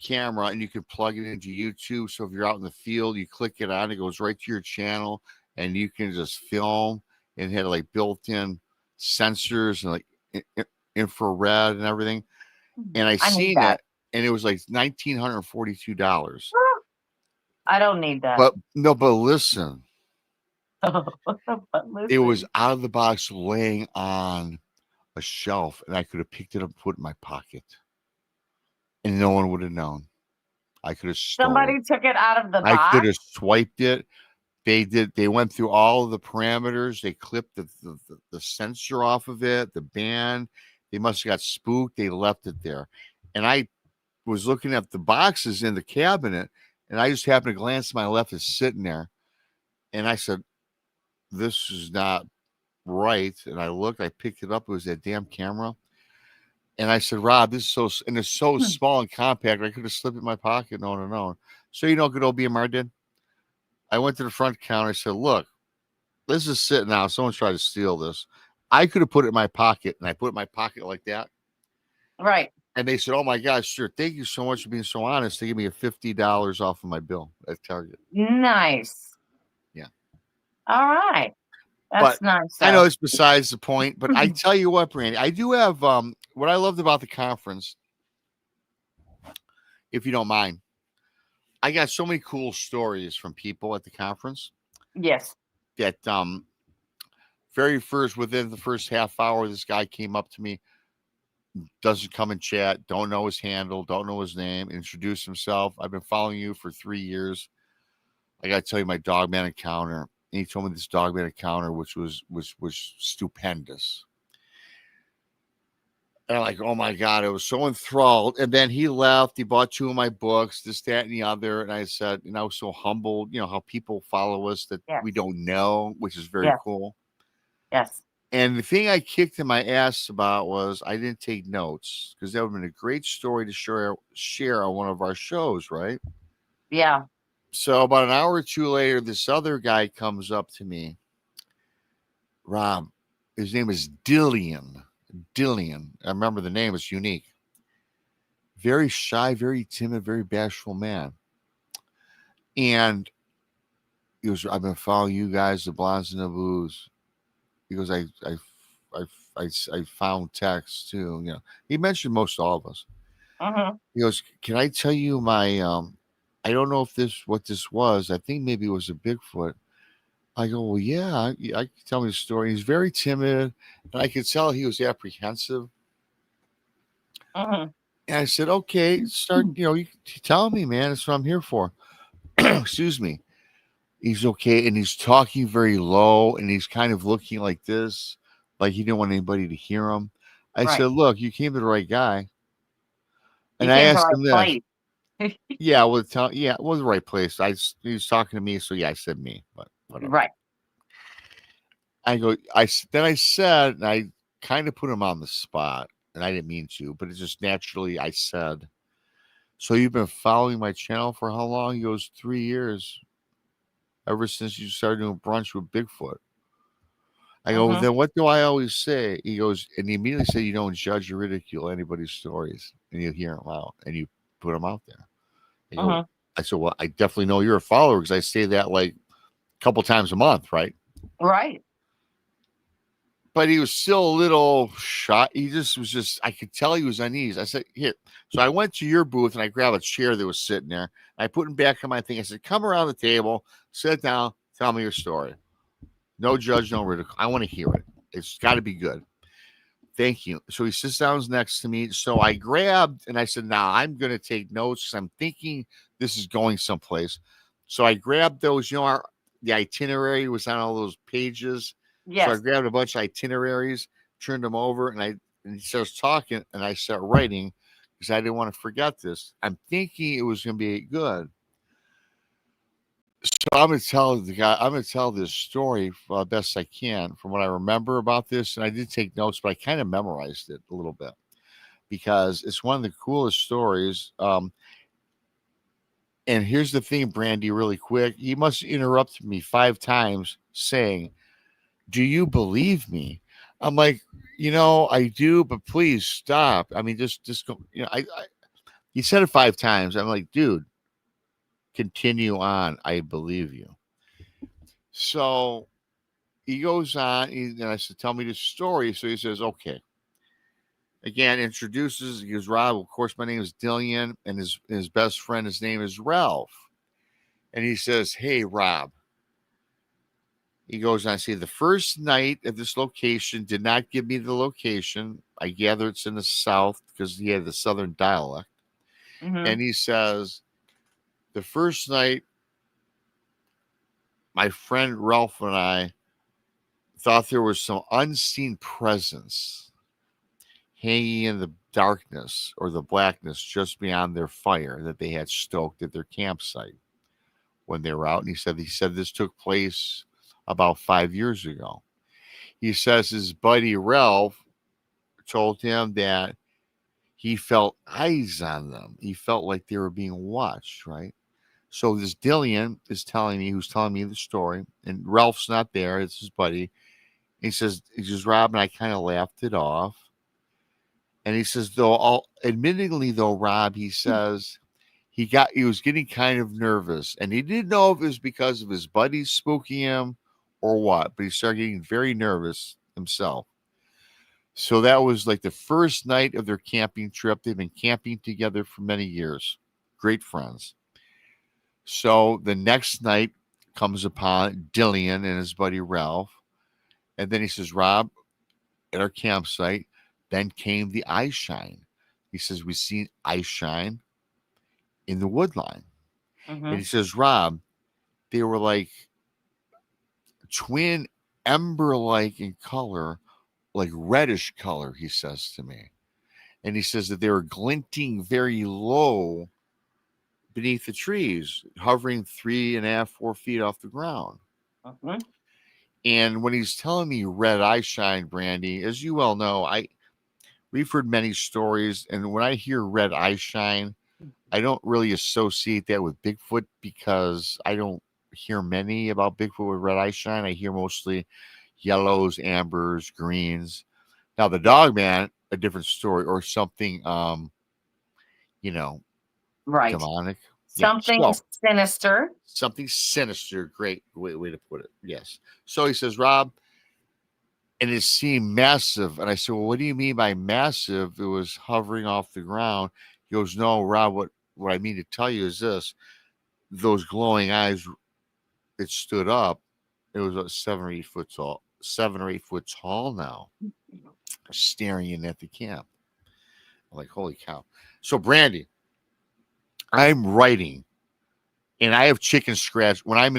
camera, and you can plug it into YouTube. So if you're out in the field, you click it on, it goes right to your channel, and you can just film. And it had like built-in sensors and like infrared and everything. And I need seen that. it, and it was like $1,942. I don't need that. But listen, But it was listen. out of the box, laying on a shelf, and I could have picked it up and put it in my pocket, and no one would have known. I could have Somebody took it out of the I could box. have swiped it. They went through all of the parameters. They clipped the sensor off of it, the band. They must have got spooked. They left it there. And I was looking at the boxes in the cabinet, and I just happened to glance to my left. It's sitting there. And I said, this is not right. And I looked, I picked it up. It was that damn camera. And I said, Rob, this is it's so small and compact. I could have slipped it in my pocket. No. So you know what good old BMR did? I went to the front counter. I said, look, this is sitting out. Someone's tried to steal this. I could have put it in my pocket, and I put it in my pocket like that. Right. And they said, oh my gosh, sir, thank you so much for being so honest. They gave me a $50 off of my bill at Target. Nice. Yeah. All right. That's nice. I know it's besides the point, but I tell you what, Brandi, I do have what I loved about the conference, if you don't mind. I got so many cool stories from people at the conference. Yes. That within the first half hour, this guy came up to me, doesn't come and chat, don't know his handle, don't know his name, introduce himself. I've been following you for 3 years. I got to tell you my Dogman encounter. And he told me this Dogman encounter, which was stupendous. And I'm like, oh my God, I was so enthralled. And then he left. He bought 2 of my books, this, that, and the other. And I said, and I was so humbled, how people follow us that we don't know, which is very cool. Yes. And the thing I kicked in my ass about was I didn't take notes, because that would have been a great story to share on one of our shows, right? Yeah. So about an hour or 2 later, this other guy comes up to me. Rob, his name is Dillian. I remember the name. It's unique. Very shy, very timid, very bashful man. And he goes, I've been following you guys, the Blondes and the Blues. He goes, I found texts too. He mentioned most all of us. Mm-hmm. He goes, can I tell you my I don't know what this was. I think maybe it was a Bigfoot. I go, well, yeah, I can tell me the story. He's very timid, and I could tell he was apprehensive. Mm-hmm. And I said, okay, start, you tell me, man. That's what I'm here for. Excuse me. He's okay, and he's talking very low, and he's kind of looking like this, like he didn't want anybody to hear him. I said, look, you came to the right guy. And I asked him this. Yeah, the right place. He was talking to me, so yeah, I said me, but whatever. Right. Then I said, and I kind of put him on the spot, and I didn't mean to, but it's just naturally I said, So you've been following my channel for how long? He goes, 3 years. Ever since you started doing brunch with Bigfoot. I go, well, then what do I always say? He goes, and he immediately said, you don't judge or ridicule anybody's stories. And you hear them out and you put them out there. I said, well, I definitely know you're a follower because I say that like a couple times a month, right? Right. But he was still a little shot. He just, I could tell he was uneasy. I said, here. So I went to your booth and I grabbed a chair that was sitting there. I put him back on my thing. I said, come around the table, sit down, tell me your story. No judge, no ridicule. I want to hear it. It's got to be good. Thank you. So he sits down next to me. So I grabbed and I said, now I'm going to take notes because I'm thinking this is going someplace. So I grabbed those, the itinerary was on all those pages. Yes. So I grabbed a bunch of itineraries, turned them over, and he starts talking, and I start writing because I didn't want to forget this. I'm thinking it was going to be good. So I'm going to tell this story best I can from what I remember about this. And I did take notes, but I kind of memorized it a little bit because it's one of the coolest stories. And here's the thing, Brandi, really quick. He must have interrupted me 5 times saying, do you believe me? I'm like, I do, but please stop. I mean, just go, he said it 5 times. I'm like, dude, continue on. I believe you. So he goes on, and I said, tell me the story. So he says, okay. Again, introduces, he goes, Rob, of course, my name is Dillian, and his best friend, his name is Ralph. And he says, hey, Rob. He goes on, say, the first night at this location did not give me the location. I gather it's in the South because he had the Southern dialect. And he says, the first night, my friend Ralph and I thought there was some unseen presence hanging in the darkness or the blackness just beyond their fire that they had stoked at their campsite when they were out. And he said this took place about 5 years ago. He says his buddy Ralph told him that he felt eyes on them. He felt like they were being watched, right? So this Dillian is telling me the story, and Ralph's not there. It's his buddy. He says, Rob, and I kind of laughed it off. And he says, admittingly though, Rob, he says he was getting kind of nervous, and he didn't know if it was because of his buddies spooking him or what, but he started getting very nervous himself. So that was like the first night of their camping trip. They've been camping together for many years. Great friends. So the next night comes upon Dillian and his buddy Ralph. And then he says, Rob, at our campsite, then came the eye shine. He says, we seen eye shine in the wood line. And he says, Rob, they were like twin ember-like in color, like reddish color, he says to me. And he says that they were glinting very low beneath the trees, hovering 3.5, 4 feet off the ground. And when he's telling me red eye shine, Brandi, as you well know, we've heard many stories, and when I hear red eye shine, I don't really associate that with Bigfoot because I don't hear many about Bigfoot with red eye shine. I hear mostly yellows, ambers, greens. Now the dog man, a different story, or something right, demonic. Something sinister. Something sinister. Great way to put it. Yes. So he says, Rob, and it seemed massive. And I said, well, what do you mean by massive? It was hovering off the ground. He goes, no, Rob, what I mean to tell you is this. Those glowing eyes, it stood up. It was 7 or 8 foot tall. 7 or 8 foot tall now, staring in at the camp. I'm like, holy cow. So, Brandi, I'm writing, and I have chicken scratch when I'm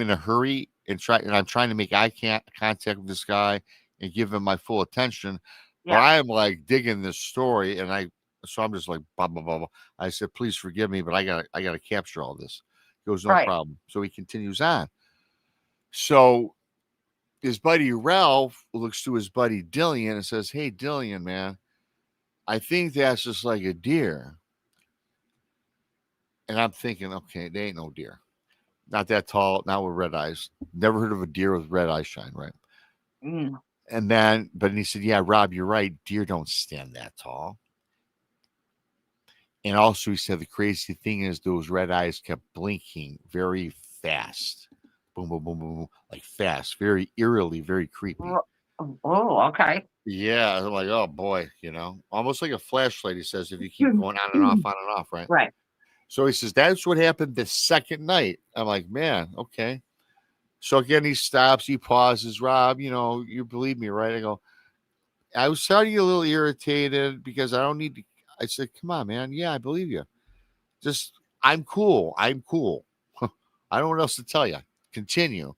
in a hurry and I'm trying to make eye contact with this guy and give him my full attention. Yeah. But I am like digging this story, and so I'm just like blah blah blah blah. I said, please forgive me, but I gotta capture all this. He goes, no problem. So he continues on. So his buddy Ralph looks to his buddy Dillian and says, hey, Dillian, man, I think that's just like a deer. And I'm thinking, okay, they ain't no deer. Not that tall, not with red eyes. Never heard of a deer with red eye shine, right? Mm. And then, but he said, yeah, Rob, you're right. Deer don't stand that tall. And also, he said the crazy thing is those red eyes kept blinking very fast. Boom, boom, boom, boom, boom, like fast, very eerily, very creepy. Oh, okay. Yeah, I'm like, oh boy, almost like a flashlight. He says, if you keep going on and off, right? Right. So he says, that's what happened the second night. I'm like, man, okay. So again, he stops, he pauses. Rob, you believe me, right? I go, I was starting to get a little irritated because I don't need to. I said, come on, man. Yeah, I believe you. Just, I'm cool. I'm cool. I don't know what else to tell you. Continue.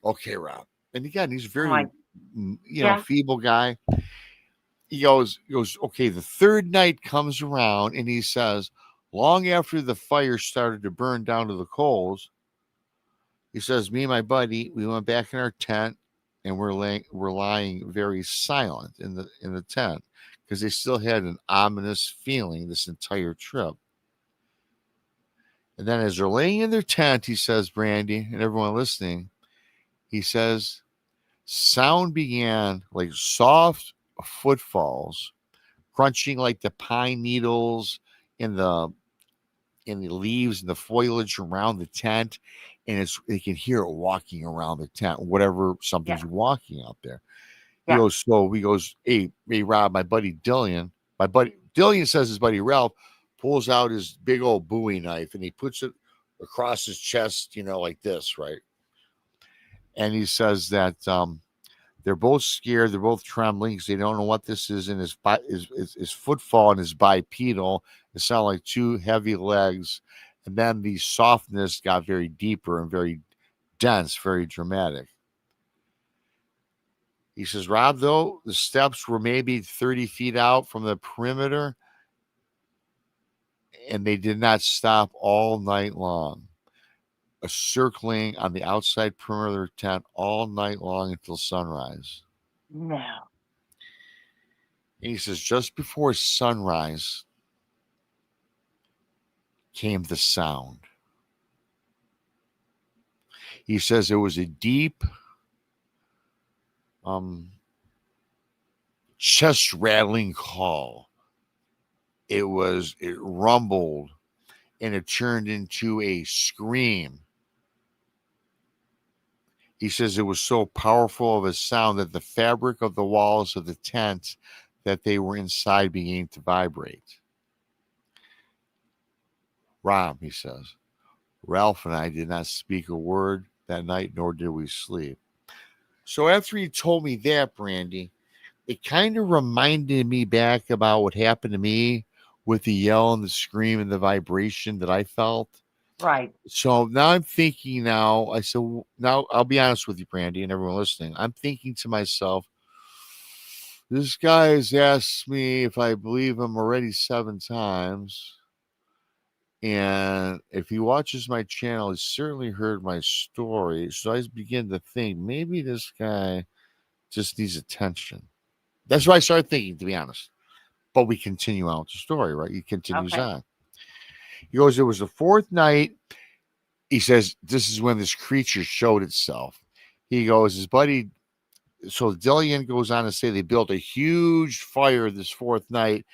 Okay, Rob. And again, he's I'm very, like, yeah. feeble guy. He goes, okay, the third night comes around and he says, long after the fire started to burn down to the coals, he says, me and my buddy, we went back in our tent and we're lying very silent in the tent because they still had an ominous feeling this entire trip. And then as they're laying in their tent, he says, Brandi, and everyone listening, he says, sound began like soft footfalls, crunching like the pine needles in the leaves and the foliage around the tent. And they can hear it walking around the tent, whatever something's walking out there. He goes, hey, Rob, my buddy Dillian says his buddy Ralph pulls out his big old Bowie knife and he puts it across his chest, like this, right? And he says that they're both scared, they're both trembling because they don't know what this is, and his footfall and his bipedal, it sounded like two heavy legs, and then the softness got very deeper and very dense, very dramatic. He says, Rob, though, the steps were maybe 30 feet out from the perimeter, and they did not stop all night long. Circling on the outside perimeter of the tent all night long until sunrise. No. And he says, just before sunrise came the sound. He says it was a deep, chest rattling call. It rumbled and it turned into a scream. He says it was so powerful of a sound that the fabric of the walls of the tent that they were inside began to vibrate. Rob, he says, Ralph and I did not speak a word that night, nor did we sleep. So after he told me that, Brandi, it kind of reminded me back about what happened to me with the yell and the scream and the vibration that I felt. Right. So now I'm thinking I said, now I'll be honest with you, Brandi, and everyone listening. I'm thinking to myself, this guy has asked me if I believe him already 7 times. And if he watches my channel, he's certainly heard my story. So I begin to think maybe this guy just needs attention. That's what I started thinking, to be honest. But we continue on with the story, right? He continues on. He goes, it was the 4th night. He says, this is when this creature showed itself. He goes, his buddy, so Dillian goes on to say they built a huge fire this 4th night,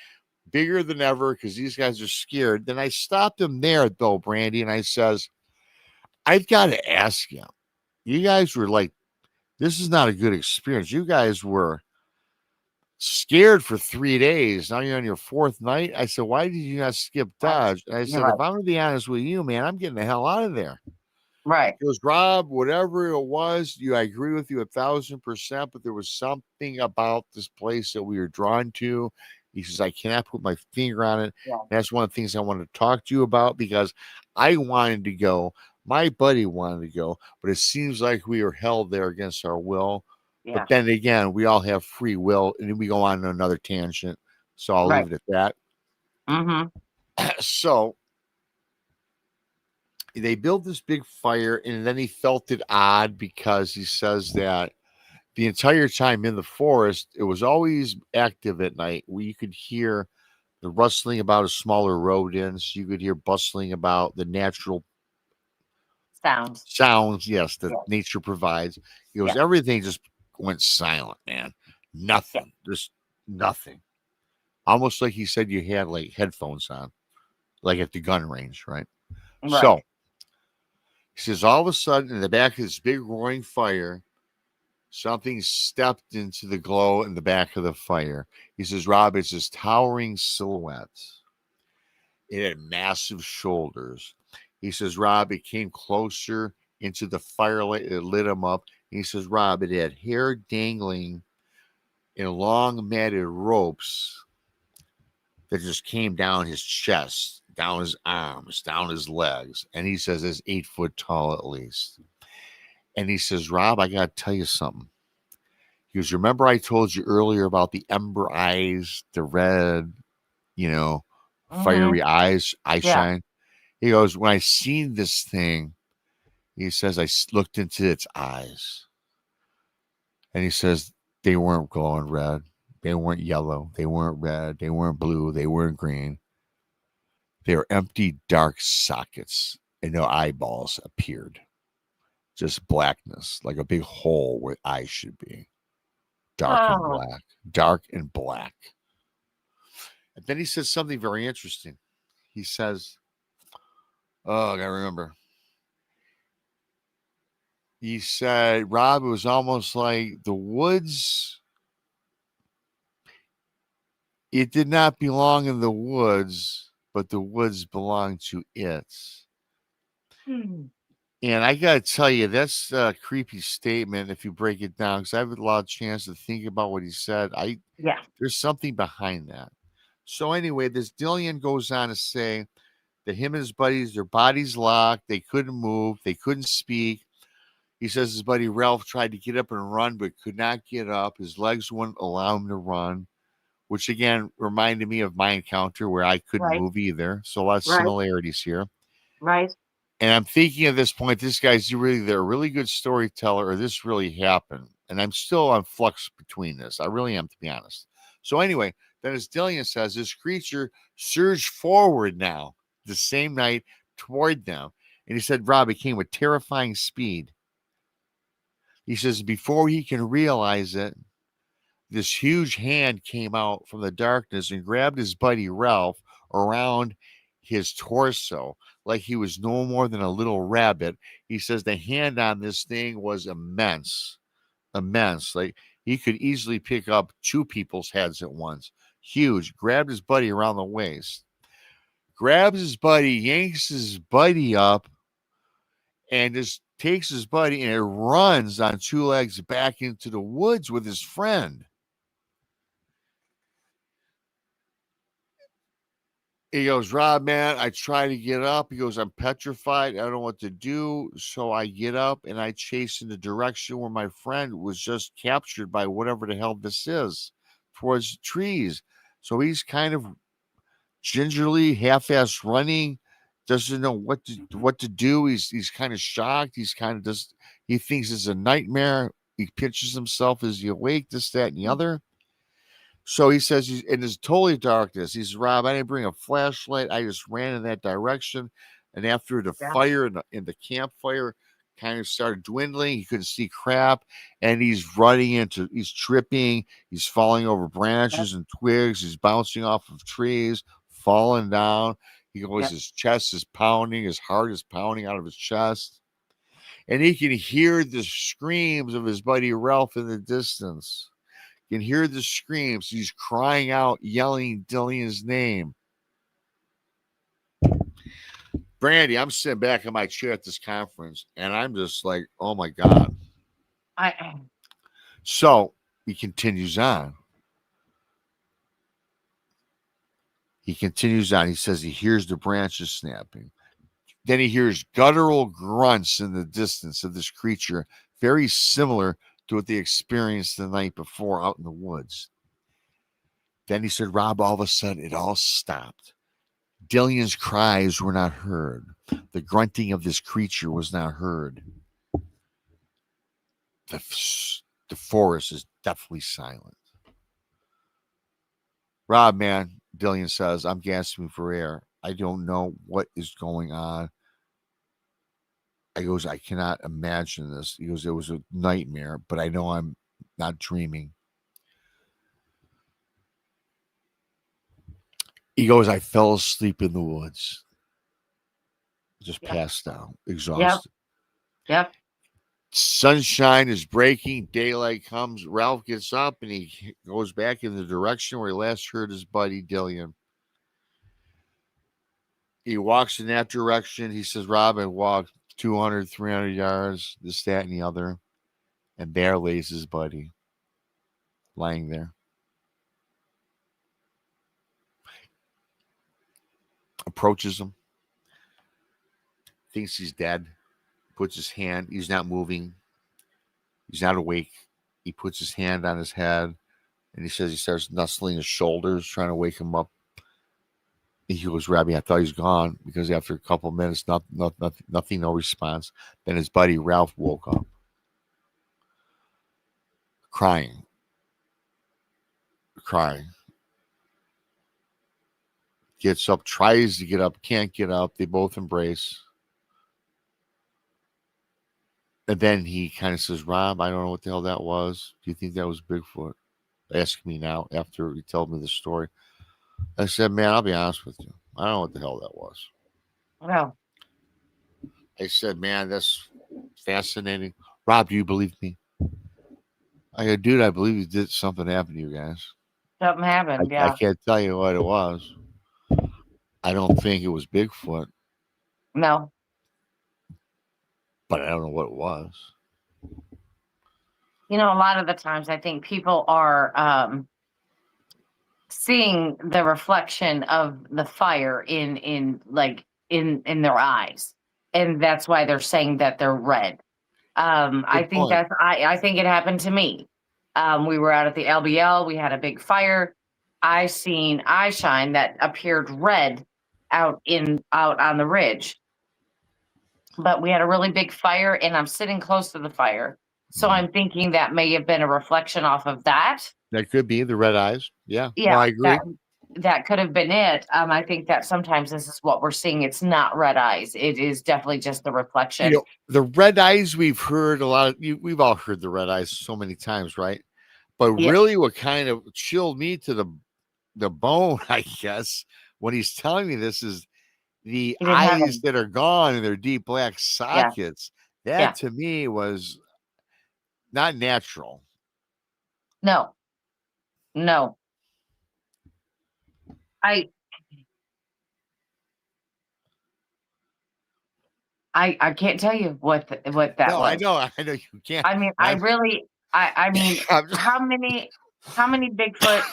bigger than ever because these guys are scared. Then I stopped him there, though, Brandi, and I says, I've got to ask you. You guys were like, this is not a good experience. You guys were scared for 3 days. Now you're on your 4th night. I said, why did you not skip Dodge? And I said, if I'm going to be honest with you, man, I'm getting the hell out of there. Right. He goes, Rob, whatever it was, I agree with you 1,000%, but there was something about this place that we were drawn to. He says, I cannot put my finger on it. Yeah. That's one of the things I wanted to talk to you about because I wanted to go. My buddy wanted to go, but it seems like we are held there against our will. Yeah. But then again, we all have free will, and then we go on to another tangent. So I'll leave it at that. Mm-hmm. So they built this big fire, and then he felt it odd because he says that the entire time in the forest, it was always active at night where you could hear the rustling about a smaller rodents. You could hear bustling about the natural sounds, yes, that nature provides. He goes, everything just went silent, man. Nothing, just nothing. Almost like he said you had like headphones on, like at the gun range, right? So he says, all of a sudden, in the back of this big roaring fire, something stepped into the glow in the back of the fire. He says, Rob, it's this towering silhouette. It had massive shoulders. He says, Rob, it came closer into the firelight. It lit him up. He says, Rob, it had hair dangling in long matted ropes that just came down his chest, down his arms, down his legs. And he says, it's 8 foot tall at least. And he says, Rob, I got to tell you something. He goes, remember I told you earlier about the ember eyes, the red, fiery eyes, eye shine? He goes, when I seen this thing, he says, I looked into its eyes. And he says, they weren't glowing red. They weren't yellow. They weren't red. They weren't blue. They weren't green. They were empty, dark sockets, and no eyeballs appeared. Just blackness, like a big hole where eyes should be. Dark and black. Dark and black. And then he says something very interesting. He says, oh, I gotta remember. He said, Rob, it was almost like the woods. It did not belong in the woods, but the woods belonged to it. And I got to tell you, that's a creepy statement if you break it down, because I have a lot of chance to think about what he said. There's something behind that. So anyway, this Dillian goes on to say that him and his buddies, their bodies locked. They couldn't move. They couldn't speak. He says his buddy Ralph tried to get up and run, but could not get up. His legs wouldn't allow him to run, which again reminded me of my encounter where I couldn't move either. So a lot of similarities here. Right. And I'm thinking at this point, this guy's really a really good storyteller, or this really happened. And I'm still on flux between this. I really am, to be honest. So anyway, then as Dillian says, this creature surged forward now the same night toward them. And he said, Rob, it came with terrifying speed. He says, before he can realize it, this huge hand came out from the darkness and grabbed his buddy Ralph around his torso like he was no more than a little rabbit. He says the hand on this thing was immense. Like he could easily pick up 2 people's heads at once. Huge. Grabbed his buddy around the waist. Grabs his buddy, yanks his buddy up, and just takes his buddy and it runs on 2 legs back into the woods with his friend. He goes, Rob, man, I try to get up. He goes, I'm petrified. I don't know what to do. So I get up and I chase in the direction where my friend was just captured by whatever the hell this is, towards the trees. So he's kind of gingerly, half-assed running, doesn't know what to do. He's kind of shocked. He's kind of just, he thinks it's a nightmare. He pictures himself as he awake, this, that, and the other. So he says he's in his totally darkness. He says, Rob, I didn't bring a flashlight. I just ran in that direction. And after the fire in the campfire kind of started dwindling, he couldn't see crap. And he's he's tripping. He's falling over branches and twigs. He's bouncing off of trees, falling down. He goes, his chest is pounding. His heart is pounding out of his chest. And he can hear the screams of his buddy Ralph in the distance. You can hear the screams. He's crying out, yelling Dillian's name. Brandi, I'm sitting back in my chair at this conference, and I'm just like, oh, my God. So he continues on. He says he hears the branches snapping. Then he hears guttural grunts in the distance of this creature, very similar to what they experienced the night before out in the woods. Then he said, Rob, all of a sudden, it all stopped. Dillian's cries were not heard. The grunting of this creature was not heard. The forest is deathly silent. Rob, man, Dillian says, I'm gasping for air. I don't know what is going on. I goes, I cannot imagine this. He goes, it was a nightmare, but I know I'm not dreaming. He goes, I fell asleep in the woods. Just passed out, exhausted. Yep. Sunshine is breaking. Daylight comes. Ralph gets up and he goes back in the direction where he last heard his buddy Dillian. He walks in that direction. He says, Rob, I walked 200, 300 yards, this, that, and the other. And there lays his buddy lying there. Approaches him. Thinks he's dead. Puts his hand. He's not moving. He's not awake. He puts his hand on his head. And he says he starts nuzzling his shoulders, trying to wake him up. And he goes, Robbie, I thought he was gone. Because after a couple of minutes, nothing, no response. Then his buddy Ralph woke up. Crying. Gets up, tries to get up, can't get up. They both embrace. And then he kind of says, Rob, I don't know what the hell that was. Do you think that was Bigfoot? Ask me now after he told me the story. I said, man, I'll be honest with you. I don't know what the hell that was. No. I said, man, that's fascinating. Rob, do you believe me? I go, dude, I believe you did something happen to you guys. Something happened, I can't tell you what it was. I don't think it was Bigfoot. No. But I don't know what it was. You know, a lot of the times I think people are seeing the reflection of the fire in their eyes. And that's why they're saying that they're red. I think it happened to me. We were out at the LBL, we had a big fire. I seen eye shine that appeared red out on the ridge. But we had a really big fire and I'm sitting close to the fire. So I'm thinking that may have been a reflection off of that. That could be the red eyes. Yeah. Yeah, no, I agree. That could have been it. I think that sometimes this is what we're seeing. It's not red eyes. It is definitely just the reflection. You know, the red eyes, we've heard a lot of, we've all heard the red eyes so many times, right? But really what kind of chilled me to the bone, I guess, when he's telling me this is the eyes that are gone and they're deep black sockets. Yeah. That to me was not natural. No. I can't tell you what that was. I know you can't. I mean, I mean, how many Bigfoot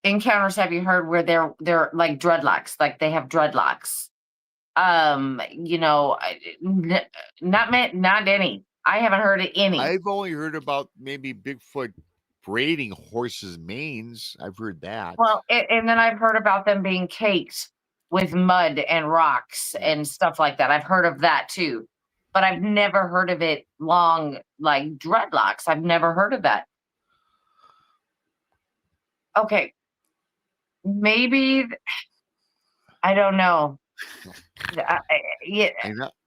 encounters have you heard where they're like dreadlocks, like they have dreadlocks? You know, not any. I haven't heard of any. I've only heard about maybe Bigfoot braiding horses' manes. I've heard that. Well, and then I've heard about them being caked with mud and rocks and stuff like that. I've heard of that too, but I've never heard of it long, like dreadlocks. I've never heard of that. Okay. Maybe, I don't know. Yeah.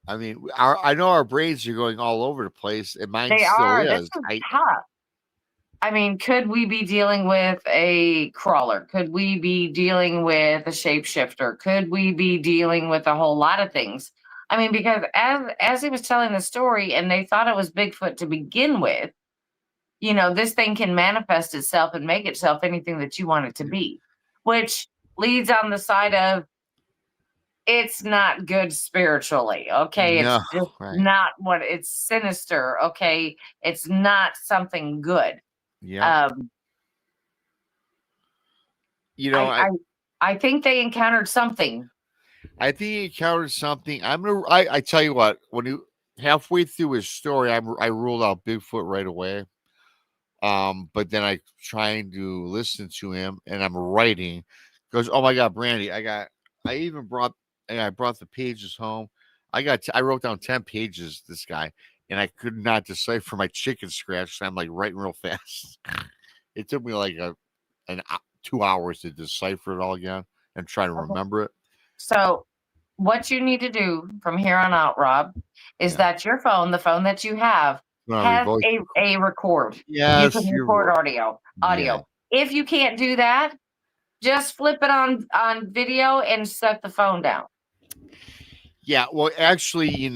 I mean, I know our braids are going all over the place, and mine they still are. is. This is tough. I mean, could we be dealing with a crawler? Could we be dealing with a shapeshifter? Could we be dealing with a whole lot of things? I mean, because as he was telling the story and they thought it was Bigfoot to begin with, you know, this thing can manifest itself and make itself anything that you want it to be, which leads on the side of it's not good spiritually. Okay. It's just not what it's sinister. Okay. It's not something good. Yeah. You know, I think they encountered something. I think he encountered something. I tell you what, when you halfway through his story, I ruled out Bigfoot right away. But then I trying to listen to him and I'm writing because oh my God, Brandi, I brought the pages home. I wrote down 10 pages, this guy, and I could not decipher my chicken scratch. So I'm like writing real fast. It took me like 2 hours to decipher it all again and try to remember it. So what you need to do from here on out, Rob, is that your phone, the phone that you have, has a record. You Yes, can you're record right. audio. If you can't do that, just flip it on video and set the phone down. Yeah, well, actually,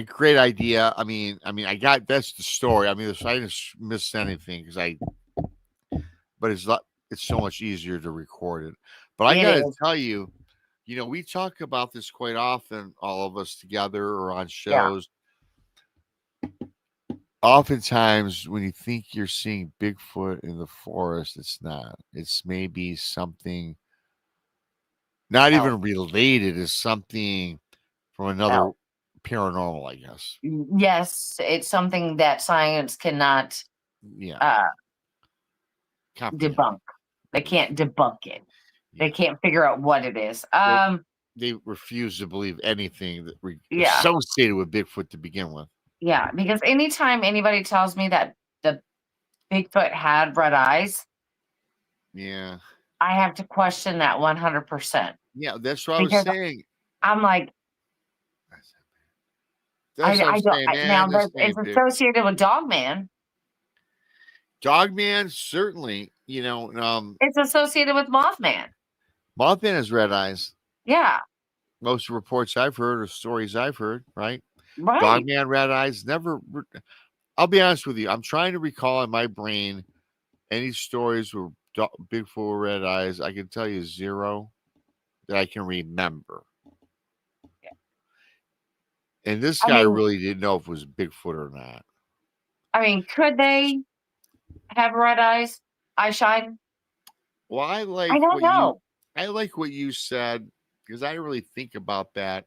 great idea. I mean, that's the story. I mean, I didn't miss anything but it's so much easier to record it. But I got to tell you, we talk about this quite often, all of us together or on shows. Oftentimes, when you think you're seeing Bigfoot in the forest, it's not. It's maybe something not even related. It's something from another paranormal, I guess. Yes, it's something that science cannot debunk. They can't debunk it. They can't figure out what it is. They refuse to believe anything that associated with Bigfoot to begin with. Yeah, because anytime anybody tells me that the Bigfoot had red eyes, I have to question that 100%. Yeah, that's what I was saying. I'm like, it's associated with Dogman. Dogman, certainly, it's associated with Mothman. Mothman has red eyes. Yeah. Most reports I've heard or stories I've heard, right? Right. Dogman, red eyes, never. I'll be honest with you. I'm trying to recall in my brain any stories where Bigfoot with red eyes. I can tell you 0 that I can remember. Yeah. And this guy really didn't know if it was Bigfoot or not. I mean, could they have red eyes? Eyeshine? Well, I don't know. I like what you said because I didn't really think about that.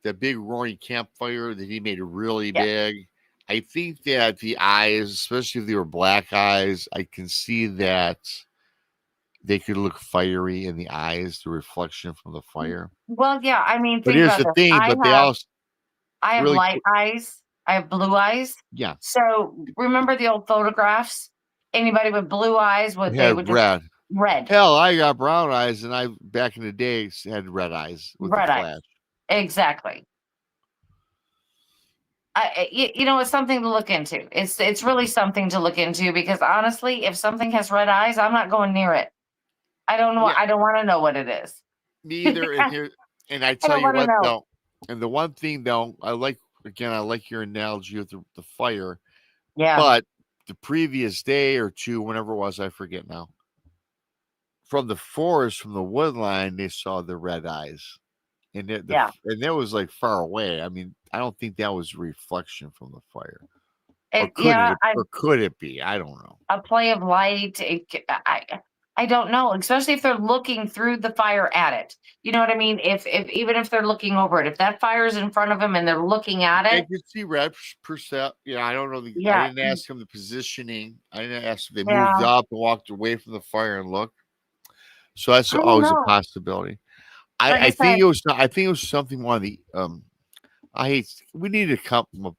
That big roaring campfire that he made really big. I think that the eyes, especially if they were black eyes, I can see that they could look fiery in the eyes, the reflection from the fire. Well, yeah, I mean, but here's the thing. I have really light eyes. I have blue eyes. Yeah. So remember the old photographs? Anybody with blue eyes they would red. Red. Hell, I got brown eyes, and I back in the day had red eyes with the flash. Exactly. It's something to look into. It's really something to look into because honestly, if something has red eyes, I'm not going near it. I don't know. I don't want to know what it is. Me either. And I tell you what, though, and the one thing though, I like your analogy of the fire. Yeah. But the previous day or two, whenever it was, I forget now. From the forest, from the wood line, they saw the red eyes. And that was like far away. I mean, I don't think that was a reflection from the fire. Or could it be? I don't know. A play of light. I don't know, especially if they're looking through the fire at it. You know what I mean? Even if they're looking over it, if that fire is in front of them and they're looking at it. I could see red percent. Yeah, I don't know. I didn't ask them the positioning. I didn't ask if they moved up and walked away from the fire and looked. So that's always a possibility. I think it was something one of the we need to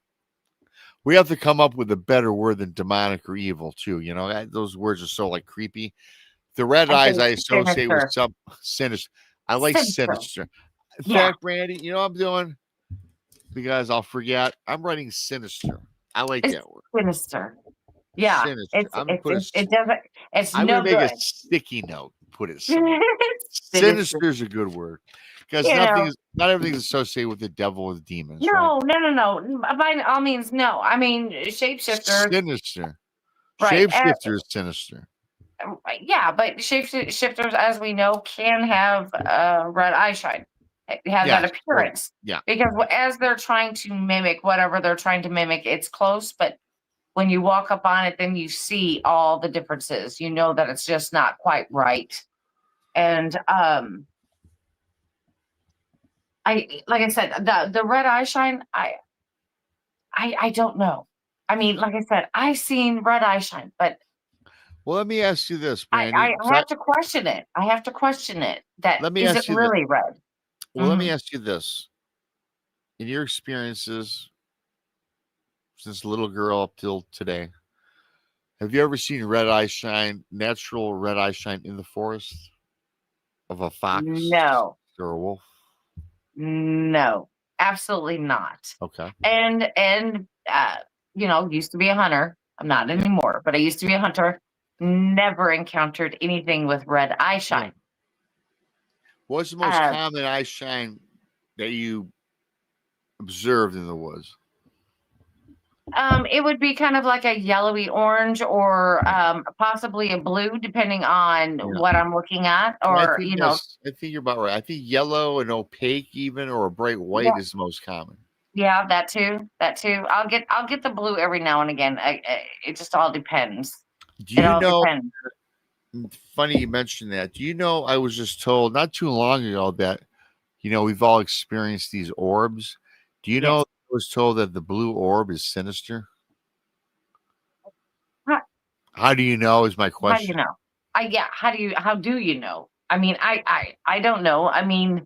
we have to come up with a better word than demonic or evil too. Those words are so like creepy. The red eyes I associate with some sinister. I like sinister. In fact, Brandi, you know what I'm doing? Because I'll forget. I'm writing sinister. I like that word. Sinister. Yeah. Sinister. I'm gonna make a sticky note. Put it somewhere. Sinister is a good word. Because not everything's associated with the devil or the demons. No. By all means, no. I mean, shapeshifter. Sinister. Right. Shapeshifter is sinister. Yeah, but shapeshifters, as we know, can have red eyeshine. Have that appearance. Yeah. Because as they're trying to mimic whatever they're trying to mimic, it's close, but when you walk up on it, then you see all the differences. You know that it's just not quite right. And like I said, the red eyeshine, I don't know. I mean, like I said, I've seen red eyeshine, but well, let me ask you this, Brandi. I have to question it. Is it really red? Well, let me ask you this. In your experiences since little girl up till today, Have you ever seen red eye shine, natural red eye shine in the forest of a fox No, or a wolf? no, absolutely not. Okay. And used to be a hunter. I'm not anymore, but I used to be a hunter. Never encountered anything with red eye shine. What's the most common eye shine that you observed in the woods? It would be kind of like a yellowy orange or possibly a blue, depending on what I'm looking at. Or I think you're about right. I think yellow and opaque, even, or a bright white is the most common. Yeah, that too. That too. I'll get the blue every now and again. It just all depends. Do you know? Depends. Funny you mentioned that. Do you know? I was just told not too long ago that we've all experienced these orbs. Do you know? I was told that the blue orb is sinister. How do you know? Is my question. How do you know? How do you know? I mean, I don't know. I mean,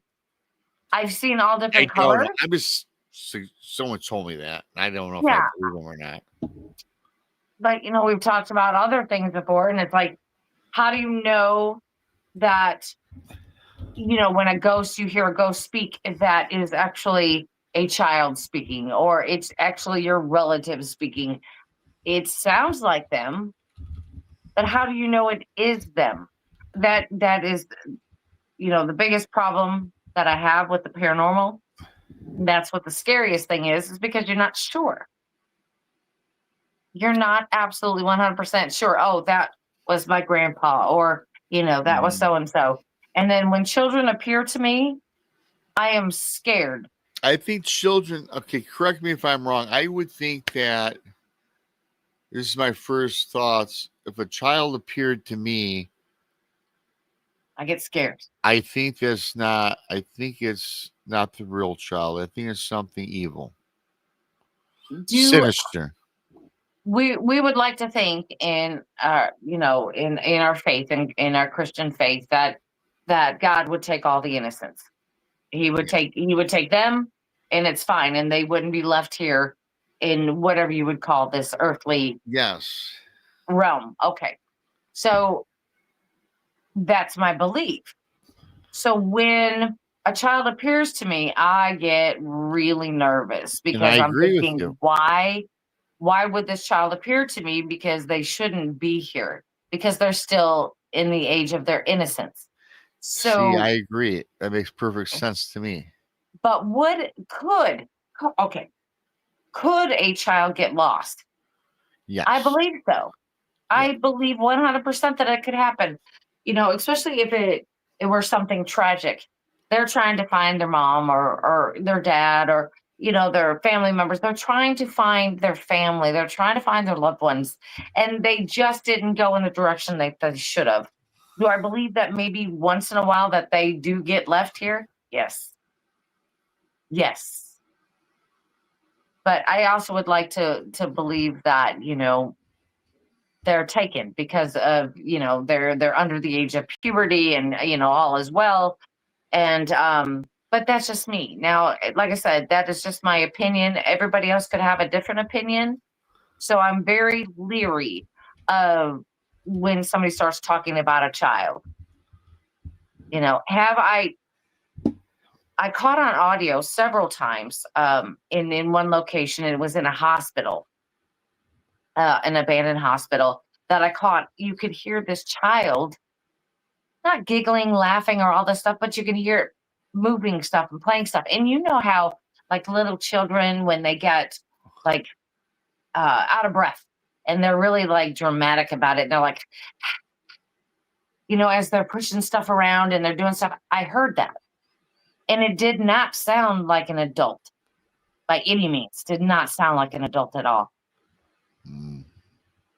I've seen all different colors. I was someone told me that. I don't know if I believe them or not. But we've talked about other things before, and it's like, how do you know that when you hear a ghost speak, that is actually a child speaking, or it's actually your relative speaking? It sounds like them, but how do you know it is them? That is the biggest problem that I have with the paranormal. That's what the scariest thing is because you're not sure. You're not absolutely 100% sure. Oh, that was my grandpa, or that was so and so. And then when children appear to me, I am scared. I think children. Okay, correct me if I'm wrong. I would think that this is my first thoughts. If a child appeared to me, I get scared. I think it's not the real child. I think it's something evil. Sinister. We would like to think in in our faith and in our Christian faith that God would take all the innocents. He would take them, and it's fine, and they wouldn't be left here in whatever you would call this earthly realm. Okay. So that's my belief. So when a child appears to me, I get really nervous because I'm thinking, why would this child appear to me? Because they shouldn't be here, because they're still in the age of their innocence. So I agree. That makes perfect sense to me. But could a child get lost? Yes. I believe so. I believe 100% that it could happen. Especially if it were something tragic. They're trying to find their mom or their dad or their family members. They're trying to find their family. They're trying to find their loved ones, and they just didn't go in the direction that they should have. Do I believe that maybe once in a while that they do get left here? Yes. But I also would like to believe that they're taken because of they're under the age of puberty and all as well. And but that's just me. Now, like I said, that is just my opinion. Everybody else could have a different opinion. So I'm very leery of when somebody starts talking about a child. I caught on audio several times in one location, and it was in a hospital, an abandoned hospital, that I caught. You could hear this child not giggling, laughing, or all this stuff, but you can hear it moving stuff and playing stuff. And you know how, like, little children, when they get like out of breath and they're really like dramatic about it, and they're like, as they're pushing stuff around and they're doing stuff. I heard that. And it did not sound like an adult by any means. Did not sound like an adult at all.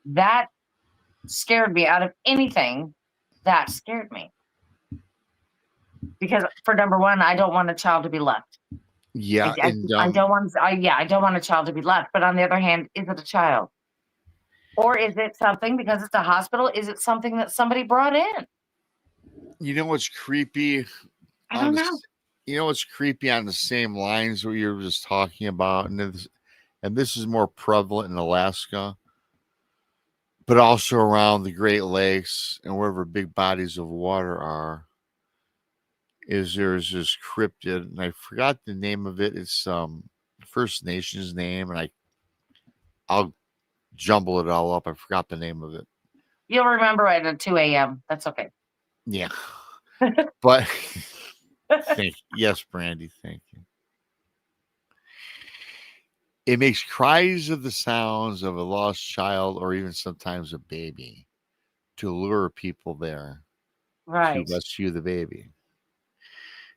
That scared me. Out of anything, that scared me. Because for number one, I don't want a child to be left. Yeah. I don't want a child to be left. But on the other hand, is it a child? Or is it something, because it's a hospital, is it something that somebody brought in? You know what's creepy? I don't know. You know what's creepy on the same lines what you were just talking about, and this is more prevalent in Alaska. but also around the Great Lakes and wherever big bodies of water are, there's this cryptid, and I forgot the name of it. It's First Nations name, and I'll jumble it all up. I forgot the name of it. You'll remember it at 2 a.m. That's okay. Yeah. But yes, Brandi, thank you. It makes cries of the sounds of a lost child or even sometimes a baby to lure people there Right. to rescue the baby.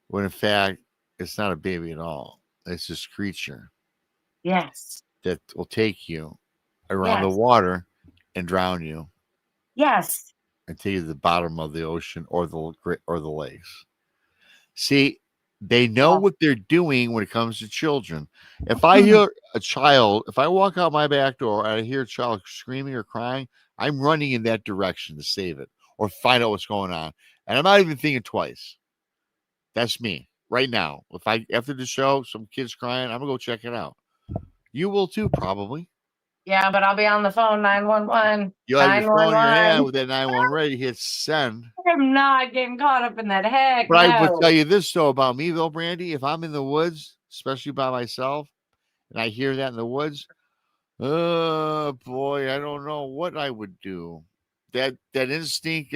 When in fact, it's not a baby at all. It's this creature Yes. that will take you around the water and drown you. Yes. And take you to the bottom of the ocean or the lakes. See, they know what they're doing when it comes to children. If I hear a child, if I walk out my back door and I hear a child screaming or crying, I'm running in that direction to save it or find out what's going on. And I'm not even thinking twice. That's me right now. If after the show, some kid's crying, I'm gonna go check it out. You will too, probably. Yeah, but I'll be on the phone, 911. You'll have your phone in your hand with that 911 ready, hit send. I'm not getting caught up in that. Heck, But no. I will tell you this though about me, though, Brandi. If I'm in the woods, especially by myself, and I hear that in the woods, oh boy, I don't know what I would do. That instinct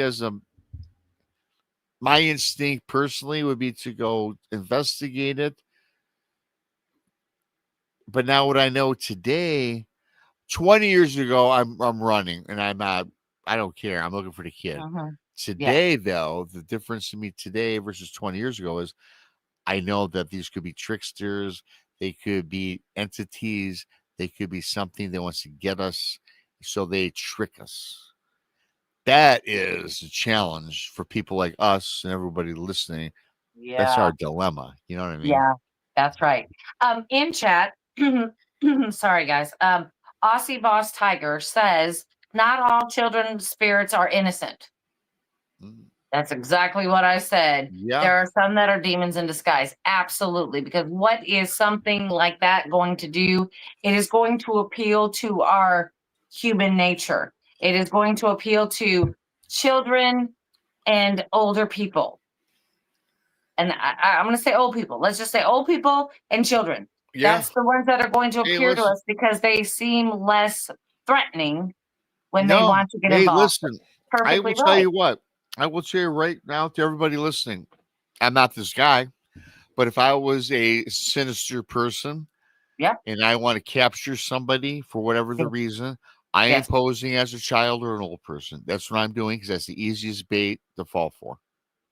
my instinct personally would be to go investigate it. But now what I know today, 20 years ago, I'm running and I'm not, I don't care. I'm looking for the kid. Today, though, the difference in me today versus 20 years ago is I know that these could be tricksters. They could be entities. They could be something that wants to get us. So they trick us. That is a challenge for people like us and everybody listening. Yeah. That's our dilemma. You know what I mean? Yeah, that's right. In chat, sorry guys. Aussie Boss Tiger says, not all children's spirits are innocent. That's exactly what I said. Yeah. There are some that are demons in disguise. Absolutely. Because what is something like that going to do? It is going to appeal to our human nature. It is going to appeal to children and older people. And I'm going to say old people. Let's just say old people and children. Yeah. That's the ones that are going to appear to us because they seem less threatening when they want to get involved. Listen, Perfectly I will tell you what. I will say right now to everybody listening, I'm not this guy, but if I was a sinister person and I want to capture somebody for whatever the reason, I am posing as a child or an old person. That's what I'm doing because that's the easiest bait to fall for.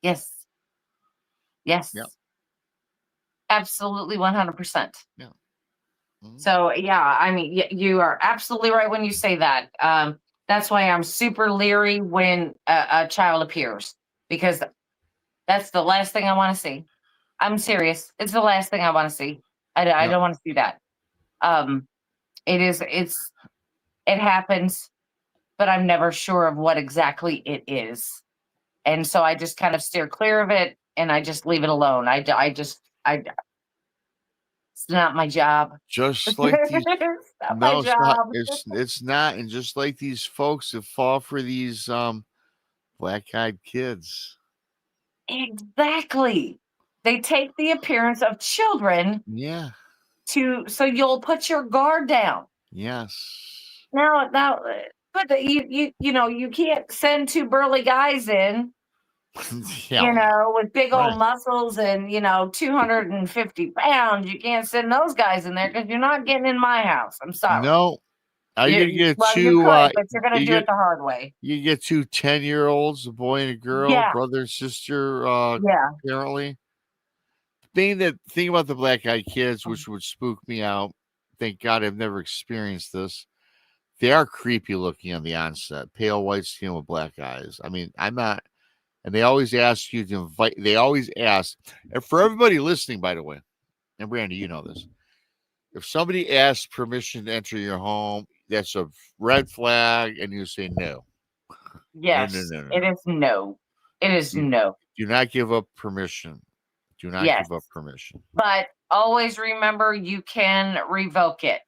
Yes. Yes. Yep. Absolutely 100%. Yeah. Mm-hmm. So, yeah, I mean, you are absolutely right when you say that. That's why I'm super leery when a child appears, because that's the last thing I want to see. I'm serious. It's the last thing I want to see. I don't want to see that. It happens, but I'm never sure of what exactly it is. And so I just kind of steer clear of it and I just leave it alone. It's not my job. Just like these, my job. it's not. And just like these folks that fall for these black-eyed kids. Exactly. They take the appearance of children. Yeah. So you'll put your guard down. Yes. Now, but you can't send two burly guys in. With big old muscles and 250 pounds. You can't send those guys in there because you're not getting in my house. I'm sorry. No. You get two. You could, but you're going to do it the hard way. You get two 10-year-olds, a boy and a girl, brother and sister. Apparently, the thing about the black-eyed kids, which would spook me out. Thank God I've never experienced this. They are creepy looking on the onset. Pale white skin with black eyes. I mean, I'm not. And they always ask you to invite. They always ask, and for everybody listening, by the way, and Brandi, you know this. If somebody asks permission to enter your home, that's a red flag, and you say no. Yes, no. It is no. It is no. Do not give up permission. Do not give up permission. But always remember, you can revoke it.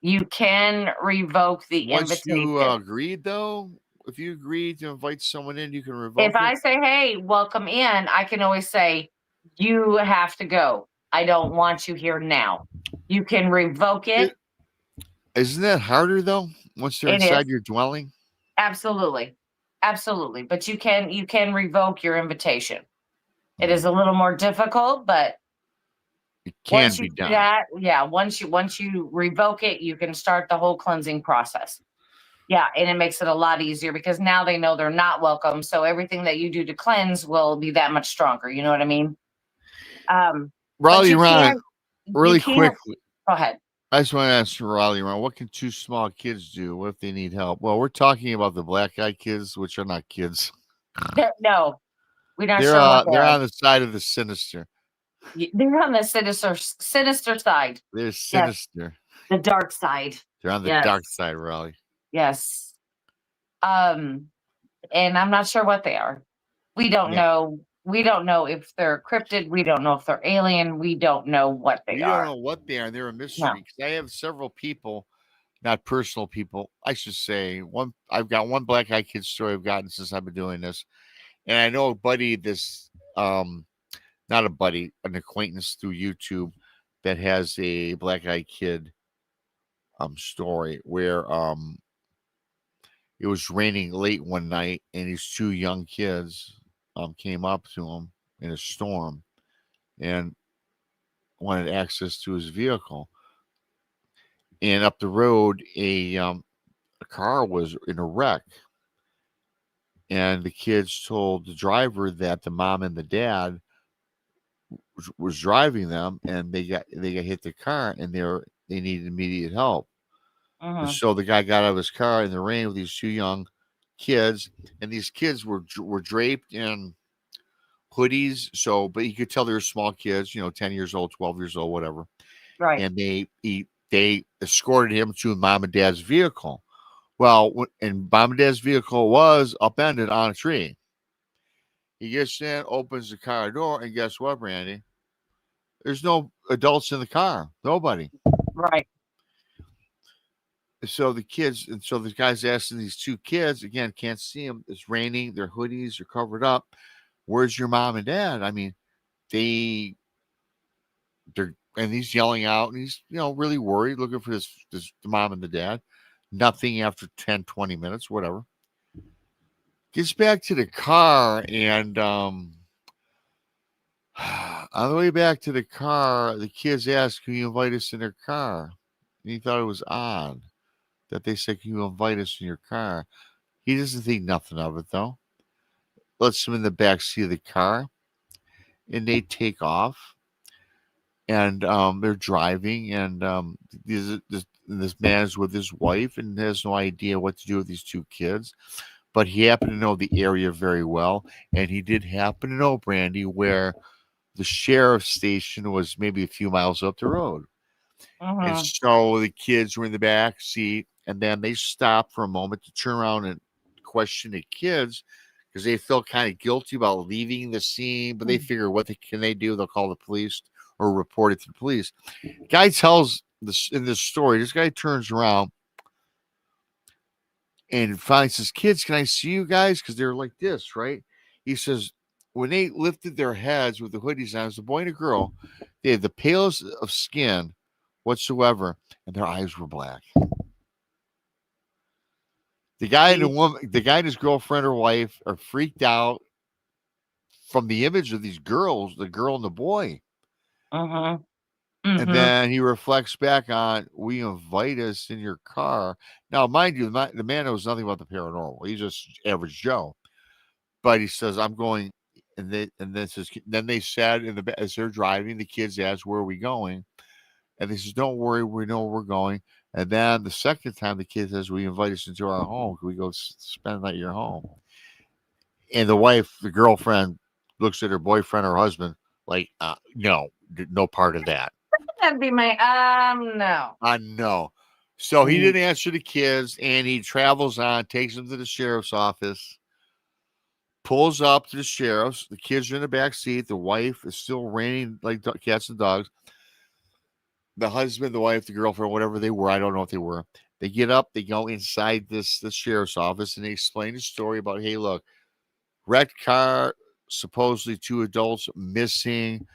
You can revoke the Once you invitation. agreed, though, if you agreed to invite someone in, you can If revoke I it. say, hey, welcome in, I can always say, you have to go. I don't want you here now. You can revoke it. Isn't that harder, though, once they're It is. inside your dwelling? Absolutely. Absolutely. But you can revoke your invitation. It Mm. is a little more difficult, but It can once you be do done. that, yeah, once you revoke it, you can start the whole cleansing process. Yeah, and it makes it a lot easier because now they know they're not welcome. So everything that you do to cleanse will be that much stronger. You know what I mean? But Raleigh you Ron, can't you really can't quickly, go ahead. I just want to ask Raleigh Ron, what can two small kids do? What if they need help? Well, we're talking about the black eyed kids, which are not kids. No, we're not They're sure what they they're are. on the side of the sinister. They're on the sinister side. They're Yes, sinister. the dark side. They're on the Yes, dark side, Raleigh. yes. Um, and I'm not sure what they are. We don't Yeah. know. We don't know if they're cryptid. We don't know if they're alien. We don't know what they We don't are. know what they are. They're a No. mystery. Because I have several people, not personal people, I should say. I've got one black eyed kid story I've gotten since I've been doing this. And I know a buddy, not a buddy, an acquaintance through YouTube that has a black eyed kid story where it was raining late one night and these two young kids came up to him in a storm and wanted access to his vehicle. And up the road, a car was in a wreck, and the kids told the driver that the mom and the dad was driving them, and they got hit the car, and they needed immediate help. And Mhm. so the guy got out of his car in the rain with these two young kids, and these kids were draped in hoodies. So, but you could tell they were small kids, 10 years old, 12 years old, whatever. Right. And they escorted him to mom and dad's vehicle. Well, and mom and dad's vehicle was upended on a tree. He gets in, opens the car door, and guess what, Brandy? There's no adults in the car. Nobody. Right. So the guy's asking these two kids, again, can't see them. It's raining. Their hoodies are covered up. Where's your mom and dad? I mean, they're and he's yelling out, and he's really worried, looking for the mom and the dad. Nothing after 10, 20 minutes, whatever. Gets back to the car, and on the way back to the car, the kids asked, "Can you invite us in their car?" And he thought it was odd that they said, "Can you invite us in your car?" He doesn't think nothing of it though. Lets them in the back seat of the car, and they take off, and they're driving, and this man is with his wife and has no idea what to do with these two kids. But he happened to know the area very well, and he did happen to know, Brandy, where the sheriff's station was maybe a few miles up the road. And Mhm. so the kids were in the back seat, and then they stopped for a moment to turn around and question the kids because they felt kind of guilty about leaving the scene, but they figure can they do? They'll call the police or report it to the police. Guy tells this in this story, this guy turns around and finally says, "Kids, can I see you guys?" Because they're like this, right? He says, when they lifted their heads with the hoodies on, it was a boy and a girl. They had the palest of skin whatsoever, and their eyes were black. The guy and the woman, the guy and his girlfriend or wife are freaked out from the image of these girls, the girl and the boy. Mhm. And Mhm. then he reflects back on, "We invite us in your car." Now, mind you, the man knows nothing about the paranormal. He's just average Joe. But he says, "I'm going," then they said as they're driving, the kids asked, "Where are we going?" And they says, "Don't worry, we know where we're going." And then the second time, the kid says, "We invite us into our home. Can we go spend the night at your home?" And the wife, the girlfriend, looks at her boyfriend or husband like, "No, no part of that." That'd be my no. No. So he Mm. didn't answer the kids, and he travels on, takes them to the sheriff's office, pulls up to the sheriff's. The kids are in the back seat. The wife is still raining like cats and dogs. the husband, the wife, the girlfriend, whatever they were, I don't know if they were. They get up, they go inside the sheriff's office, and they explain the story about, hey, look, wrecked car, supposedly 2 adults missing.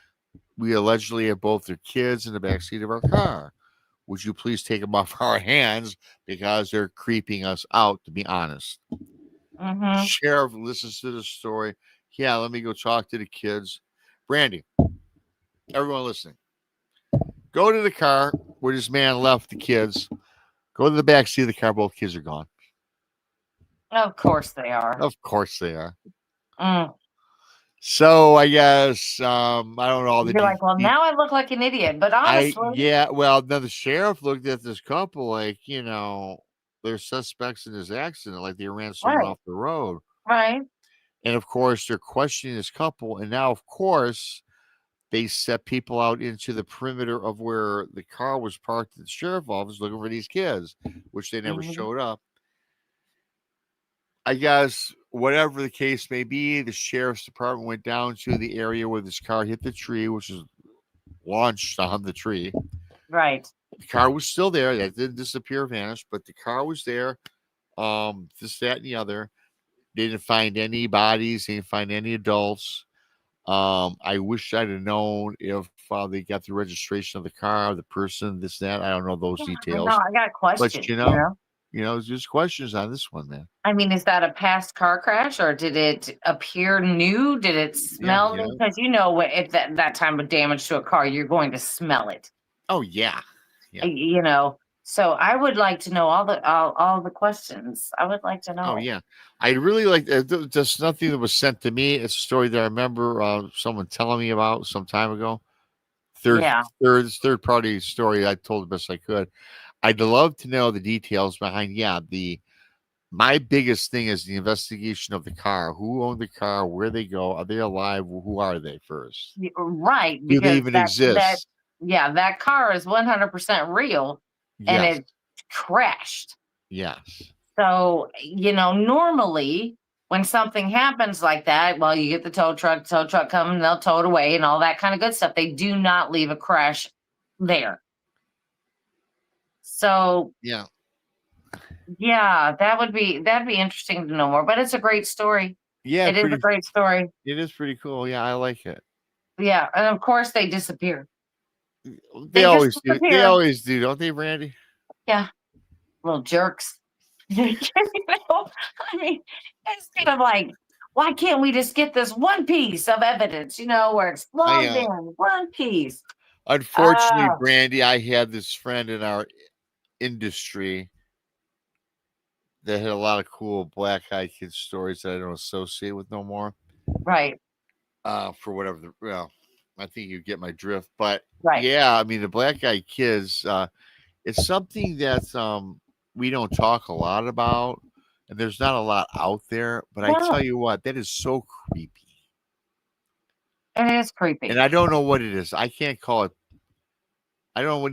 We allegedly have both their kids in the backseat of our car. Would you please take them off our hands because they're creeping us out, to be honest. Mm-hmm. Sheriff listens to the story. Yeah, let me go talk to the kids. Brandi, everyone listening, go to the car where this man left the kids. Go to the back seat of the car. Both kids are gone. Of course they are. Of course they are. Mm. So I guess I don't know all the You're like, well, now I look like an idiot. But honestly, well, then the sheriff looked at this couple like, they're suspects in this accident, like they ran someone right, off the road. right. And of course, they're questioning this couple. And now, of course, they set people out into the perimeter of where the car was parked at the sheriff's office looking for these kids, which they never Mhm. showed up. I guess whatever the case may be, the sheriff's department went down to the area where this car hit the tree, which is launched on the tree. Right. The car was still there. That didn't disappear, vanish, but the car was there. This, that, and the other. They didn't find any bodies. They didn't find any adults. I wish I'd have known if they got the registration of the car, the person, this, that. I don't know those Yeah, details. no, I got a question. But there's just questions on this one, man. I mean, is that a past car crash, or did it appear new? Did it smell new? Because if that time of damage to a car, you're going to smell it. Oh yeah. So I would like to know all the questions. I would like to know. Oh yeah, I really like just nothing that was sent to me. It's a story that I remember someone telling me about some time ago. Third party story. I told the best I could. I'd love to know the details behind. My biggest thing is the investigation of the car. Who owned the car? Where they go? Are they alive? Who are they first? Right, Do they because even exist? that car is 100% real, and Yes. it crashed. Yes. So, normally when something happens like that, well, you get the tow truck come, and they'll tow it away and all that kind of good stuff. They do not leave a crash there. So, Yeah. yeah, that'd be interesting to know more, but it's a great story. Yeah. It is a great story. It is pretty cool. Yeah, I like it. Yeah, and of course they disappear. They always do. They always do, don't they, Brandi? Yeah. Little jerks. I mean, it's kind of like, why can't we just get this one piece of evidence, where it's logged in, one piece? Unfortunately, Brandi, I had this friend in our industry that had a lot of cool black-eyed kid stories that I don't associate with no more. Right. For whatever I think you get my drift. But right. Yeah, I mean the black-eyed kids, it's something that we don't talk a lot about, and there's not a lot out there. But I tell you what, that is so creepy. It is creepy. And I don't know what it is. I can't call it. I don't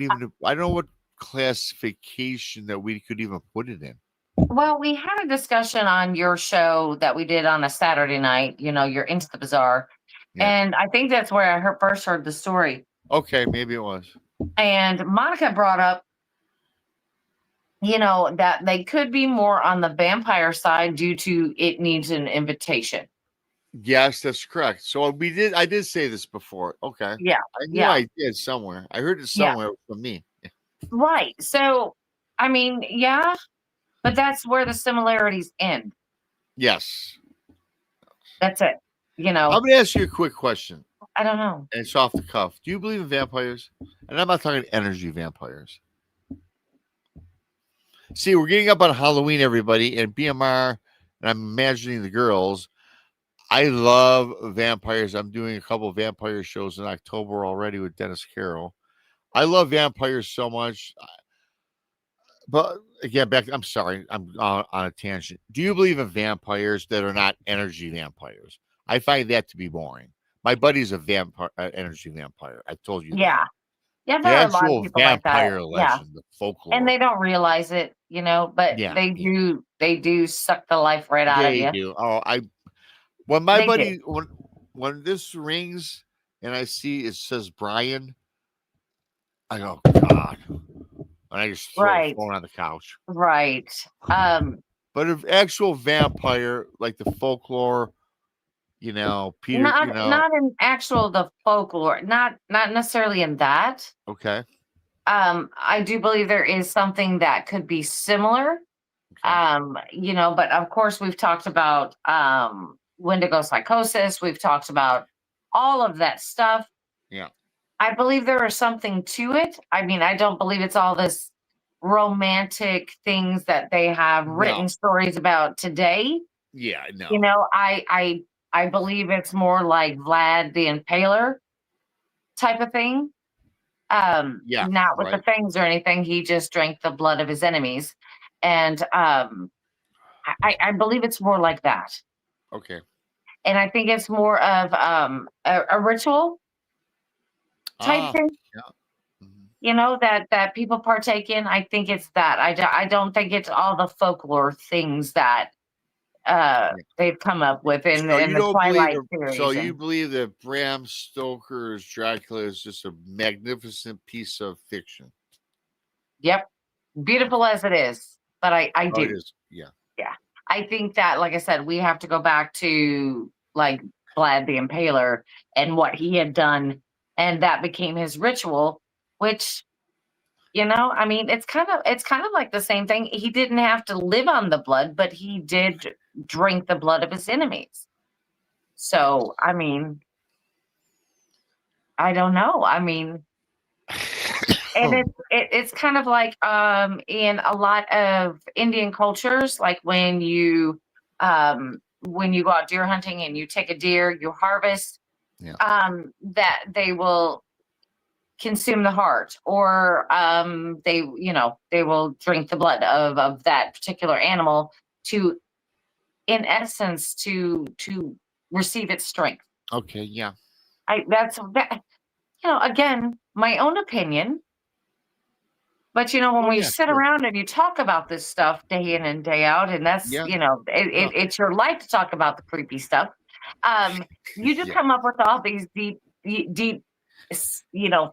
know what classification that we could even put it in. Well, we had a discussion on your show that we did on a Saturday night. You're Into the Bizarre. Yeah. And I think that's where I first heard the story. Okay, maybe it was. And Monica brought up, that they could be more on the vampire side due to it needs an invitation. Yes, that's correct. So I did say this before. Okay. Yeah. I knew I did somewhere. I heard it somewhere from me. Right. So, I mean, yeah, but that's where the similarities end. Yes. That's it. I'm going to ask you a quick question. I don't know. And it's off the cuff. Do you believe in vampires? And I'm not talking energy vampires. See, we're getting up on Halloween, everybody, and BMR, and I'm imagining the girls. I love vampires. I'm doing a couple of vampire shows in October already with Dennis Carroll. I love vampires so much. But again, I'm sorry, I'm on a tangent. Do you believe in vampires that are not energy vampires? I find that to be boring. My buddy's a energy vampire. I told you. Yeah. That. There are a lot of people like that. Legend, the folklore. And they don't realize it, but they do suck the life right out of you. They do. Oh, when my buddy, when this rings and I see it says Brian, I go, God. And I just throw the Right. phone on the couch. Right. But an actual vampire, like the folklore, Peter, Not in actual the folklore, not necessarily in that. okay. I do believe there is something that could be similar. But of course we've talked about Wendigo psychosis, we've talked about all of that stuff. Yeah. I believe there is something to it. I mean, I don't believe it's all this romantic things that they have written No. stories about today. Yeah, no. I believe it's more like Vlad the Impaler type of thing. Yeah, Not with the right. fangs or anything. He just drank the blood of his enemies. And I believe it's more like that. Okay. And I think it's more of a ritual type thing, Yeah. that people partake in. I think it's that. I don't think it's all the folklore things that they've come up with in So you the don't believe Twilight so series. you believe that Bram Stoker's Dracula is just a magnificent piece of fiction. Yep. Beautiful as it is. But I Oh, it do. is. Yeah. Yeah. I think that, like I said, we have to go back to like Vlad the Impaler and what he had done, and that became his ritual, which, I mean, it's kind of like the same thing. He didn't have to live on the blood, but he did drink the blood of his enemies. So, I mean, I don't know. I mean, and it's kind of like in a lot of Indian cultures, like when you go out deer hunting and you take a deer, you harvest, Yeah. that they will consume the heart, or they will drink the blood of that particular animal to, in essence, to receive its strength. Okay, yeah. Again, my own opinion. But when Oh we yeah, sit sure. around and you talk about this stuff day in and day out, and that's Yeah. it's your life to talk about the creepy stuff. You just Yeah. come up with all these deep,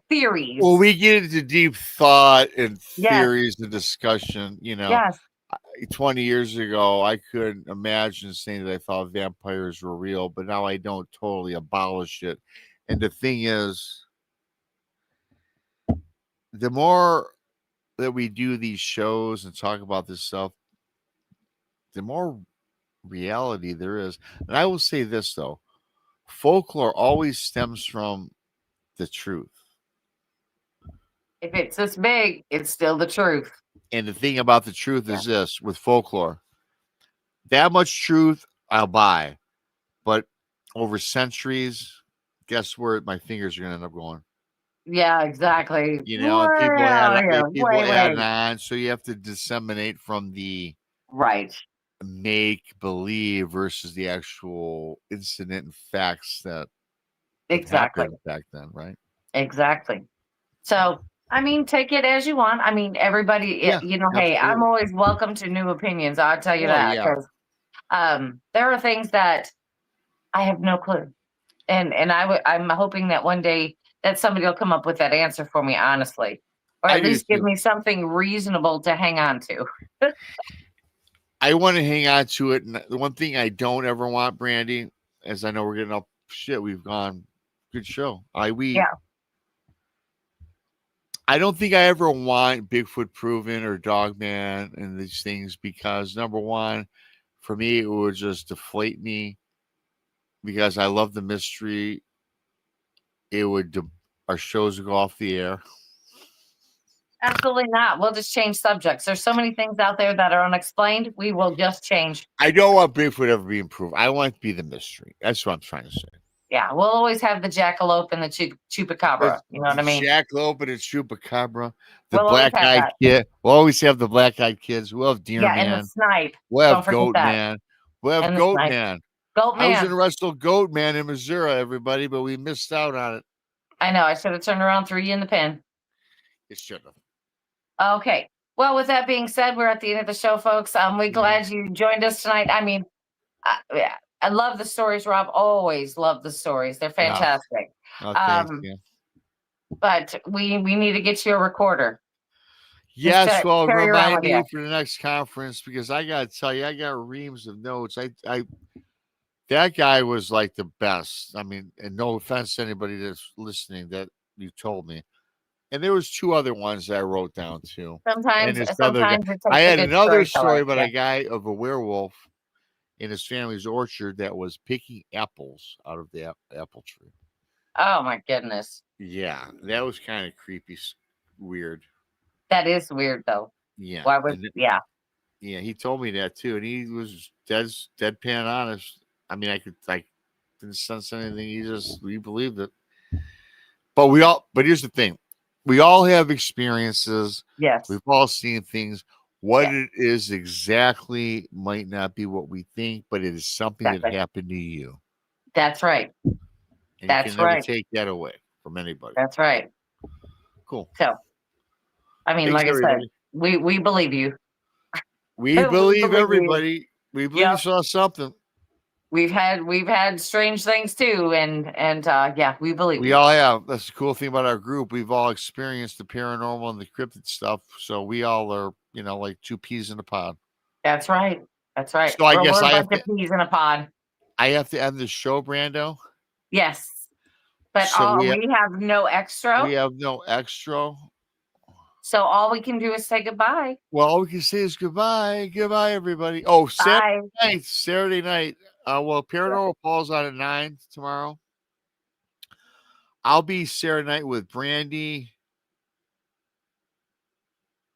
theories. Well, we get into deep thought and Yes, theories and discussion. yes, 20 years ago, I couldn't imagine saying that I thought vampires were real, but now I don't totally abolish it. And the thing is, the more that we do these shows and talk about this stuff, the more reality there is. And I will say this, though, folklore always stems from the truth. if it's this big, it's still the truth. And the thing about the truth is this with folklore, that much truth I'll buy. But over centuries, guess where my fingers are going to end up going? Yeah, exactly. And people Way, add way. on. So you have to disseminate from the Right. make believe versus the actual incident and facts that Exactly. happened back then, right? Exactly. So, I mean, take it as you want. I mean, everybody, Yeah, hey, I'm absolutely. always welcome to new opinions. I'll tell you Well, that, yeah. because there are things that I have no clue, and I'm hoping that one day that somebody will come up with that answer for me, honestly, or I at do least give too. me something reasonable to hang on to. I want to hang on to it. And the one thing I don't ever want, Brandi, as I know we're getting up shit, we've gone good show. Yeah. I don't think I ever want Bigfoot proven or Dogman and these things because number one, for me, it would just deflate me because I love the mystery. It would our shows would go off the air. Absolutely not. We'll just change subjects. There's so many things out there that are unexplained. We will just change. I don't want Bigfoot ever being proven. I want it to be the mystery. That's what I'm trying to say. Yeah, we'll always have the jackalope and the chupacabra. You know what I mean? Jackalope and chupacabra, the We'll always have black-eyed that. kid. We'll always have the black-eyed kids. We'll have Deer Yeah, and the Man. snipe. We'll Don't have forget Goat that. Man. We'll have And the Goat snipe. Man. Goat I was Man. going to wrestle Goat Man in Missouri, everybody, but we missed out on it. I know. I should have turned around, threw you in the pin. It should have. Okay. Well, with that being said, we're at the end of the show, folks. We're glad you joined us tonight. I mean, I love the stories, Rob. Always love the stories. They're fantastic. Oh, thanks, yeah. But we need to get you a recorder. Yes, to well, carry around remind with me you. for the next conference because I got to tell you, I got reams of notes. That guy was like the best. I mean, and no offense to anybody that's listening that you told me. And there was 2 other ones that I wrote down too. And Sometimes this other guy, sometimes it I takes a had good another story storyteller. about Yeah. a guy of a werewolf in his family's orchard that was picking apples out of the apple tree. Oh my goodness. Yeah, that was kind of creepy, weird. That is weird though. Yeah, Why would yeah. yeah, he told me that too, and he was deadpan honest. I mean, I didn't sense anything. We believed it. But here's the thing: we all have experiences. Yes. We've all seen things. What Yeah. it is exactly might not be what we think, but it is something that Exactly. happened to you, That's right. and you That's can never right. take that away from anybody. That's right. Cool. So I mean, Thanks, like I said, everybody. we believe you. We We believe believe you. everybody. We believe you Yep. saw something. We've had strange things too, and yeah, we believe We you. all have. That's the cool thing about our group. We've all experienced the paranormal and the cryptid stuff. So we all are, like 2 peas in a pod. That's right. That's right. So I We're guess a bunch of peas in a pod. I have to end the show, Brando. Yes. But So we have no extra. we have no extra. So all we can do is say goodbye. Well, all we can say is goodbye. Goodbye, everybody. Oh, Bye. Saturday night. Well, Paranormal Paul's on at 9 tomorrow. I'll be Saturday night with Brandi.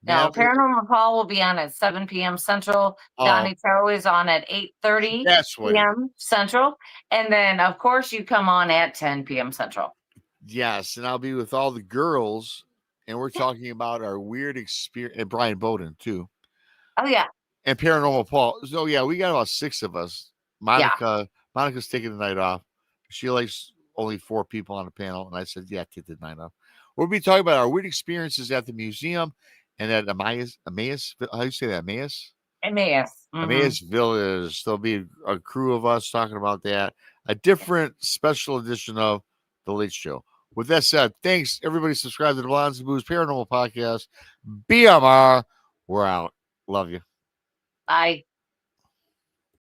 No, Paranormal Paul will be on at 7 p.m. Central. Donnie Cho is on at 8:30 p.m. Central. And then, of course, you come on at 10 p.m. Central. Yes, and I'll be with all the girls, and we're talking about our weird experience, and Brian Bowden, too. Oh, yeah. And Paranormal Paul. So, yeah, we got about 6 of us. Monica's taking the night off. She likes only 4 people on the panel, and I said, yeah, take the night off. We'll be talking about our weird experiences at the museum and at Emmaus. How do you say that? Emmaus? Emmaus. Emmaus Village. There'll be a crew of us talking about that. A different special edition of The Late Show. With that said, thanks. Everybody subscribe to the Blondes and Booze Paranormal Podcast. BMR. We're out. Love you. Bye.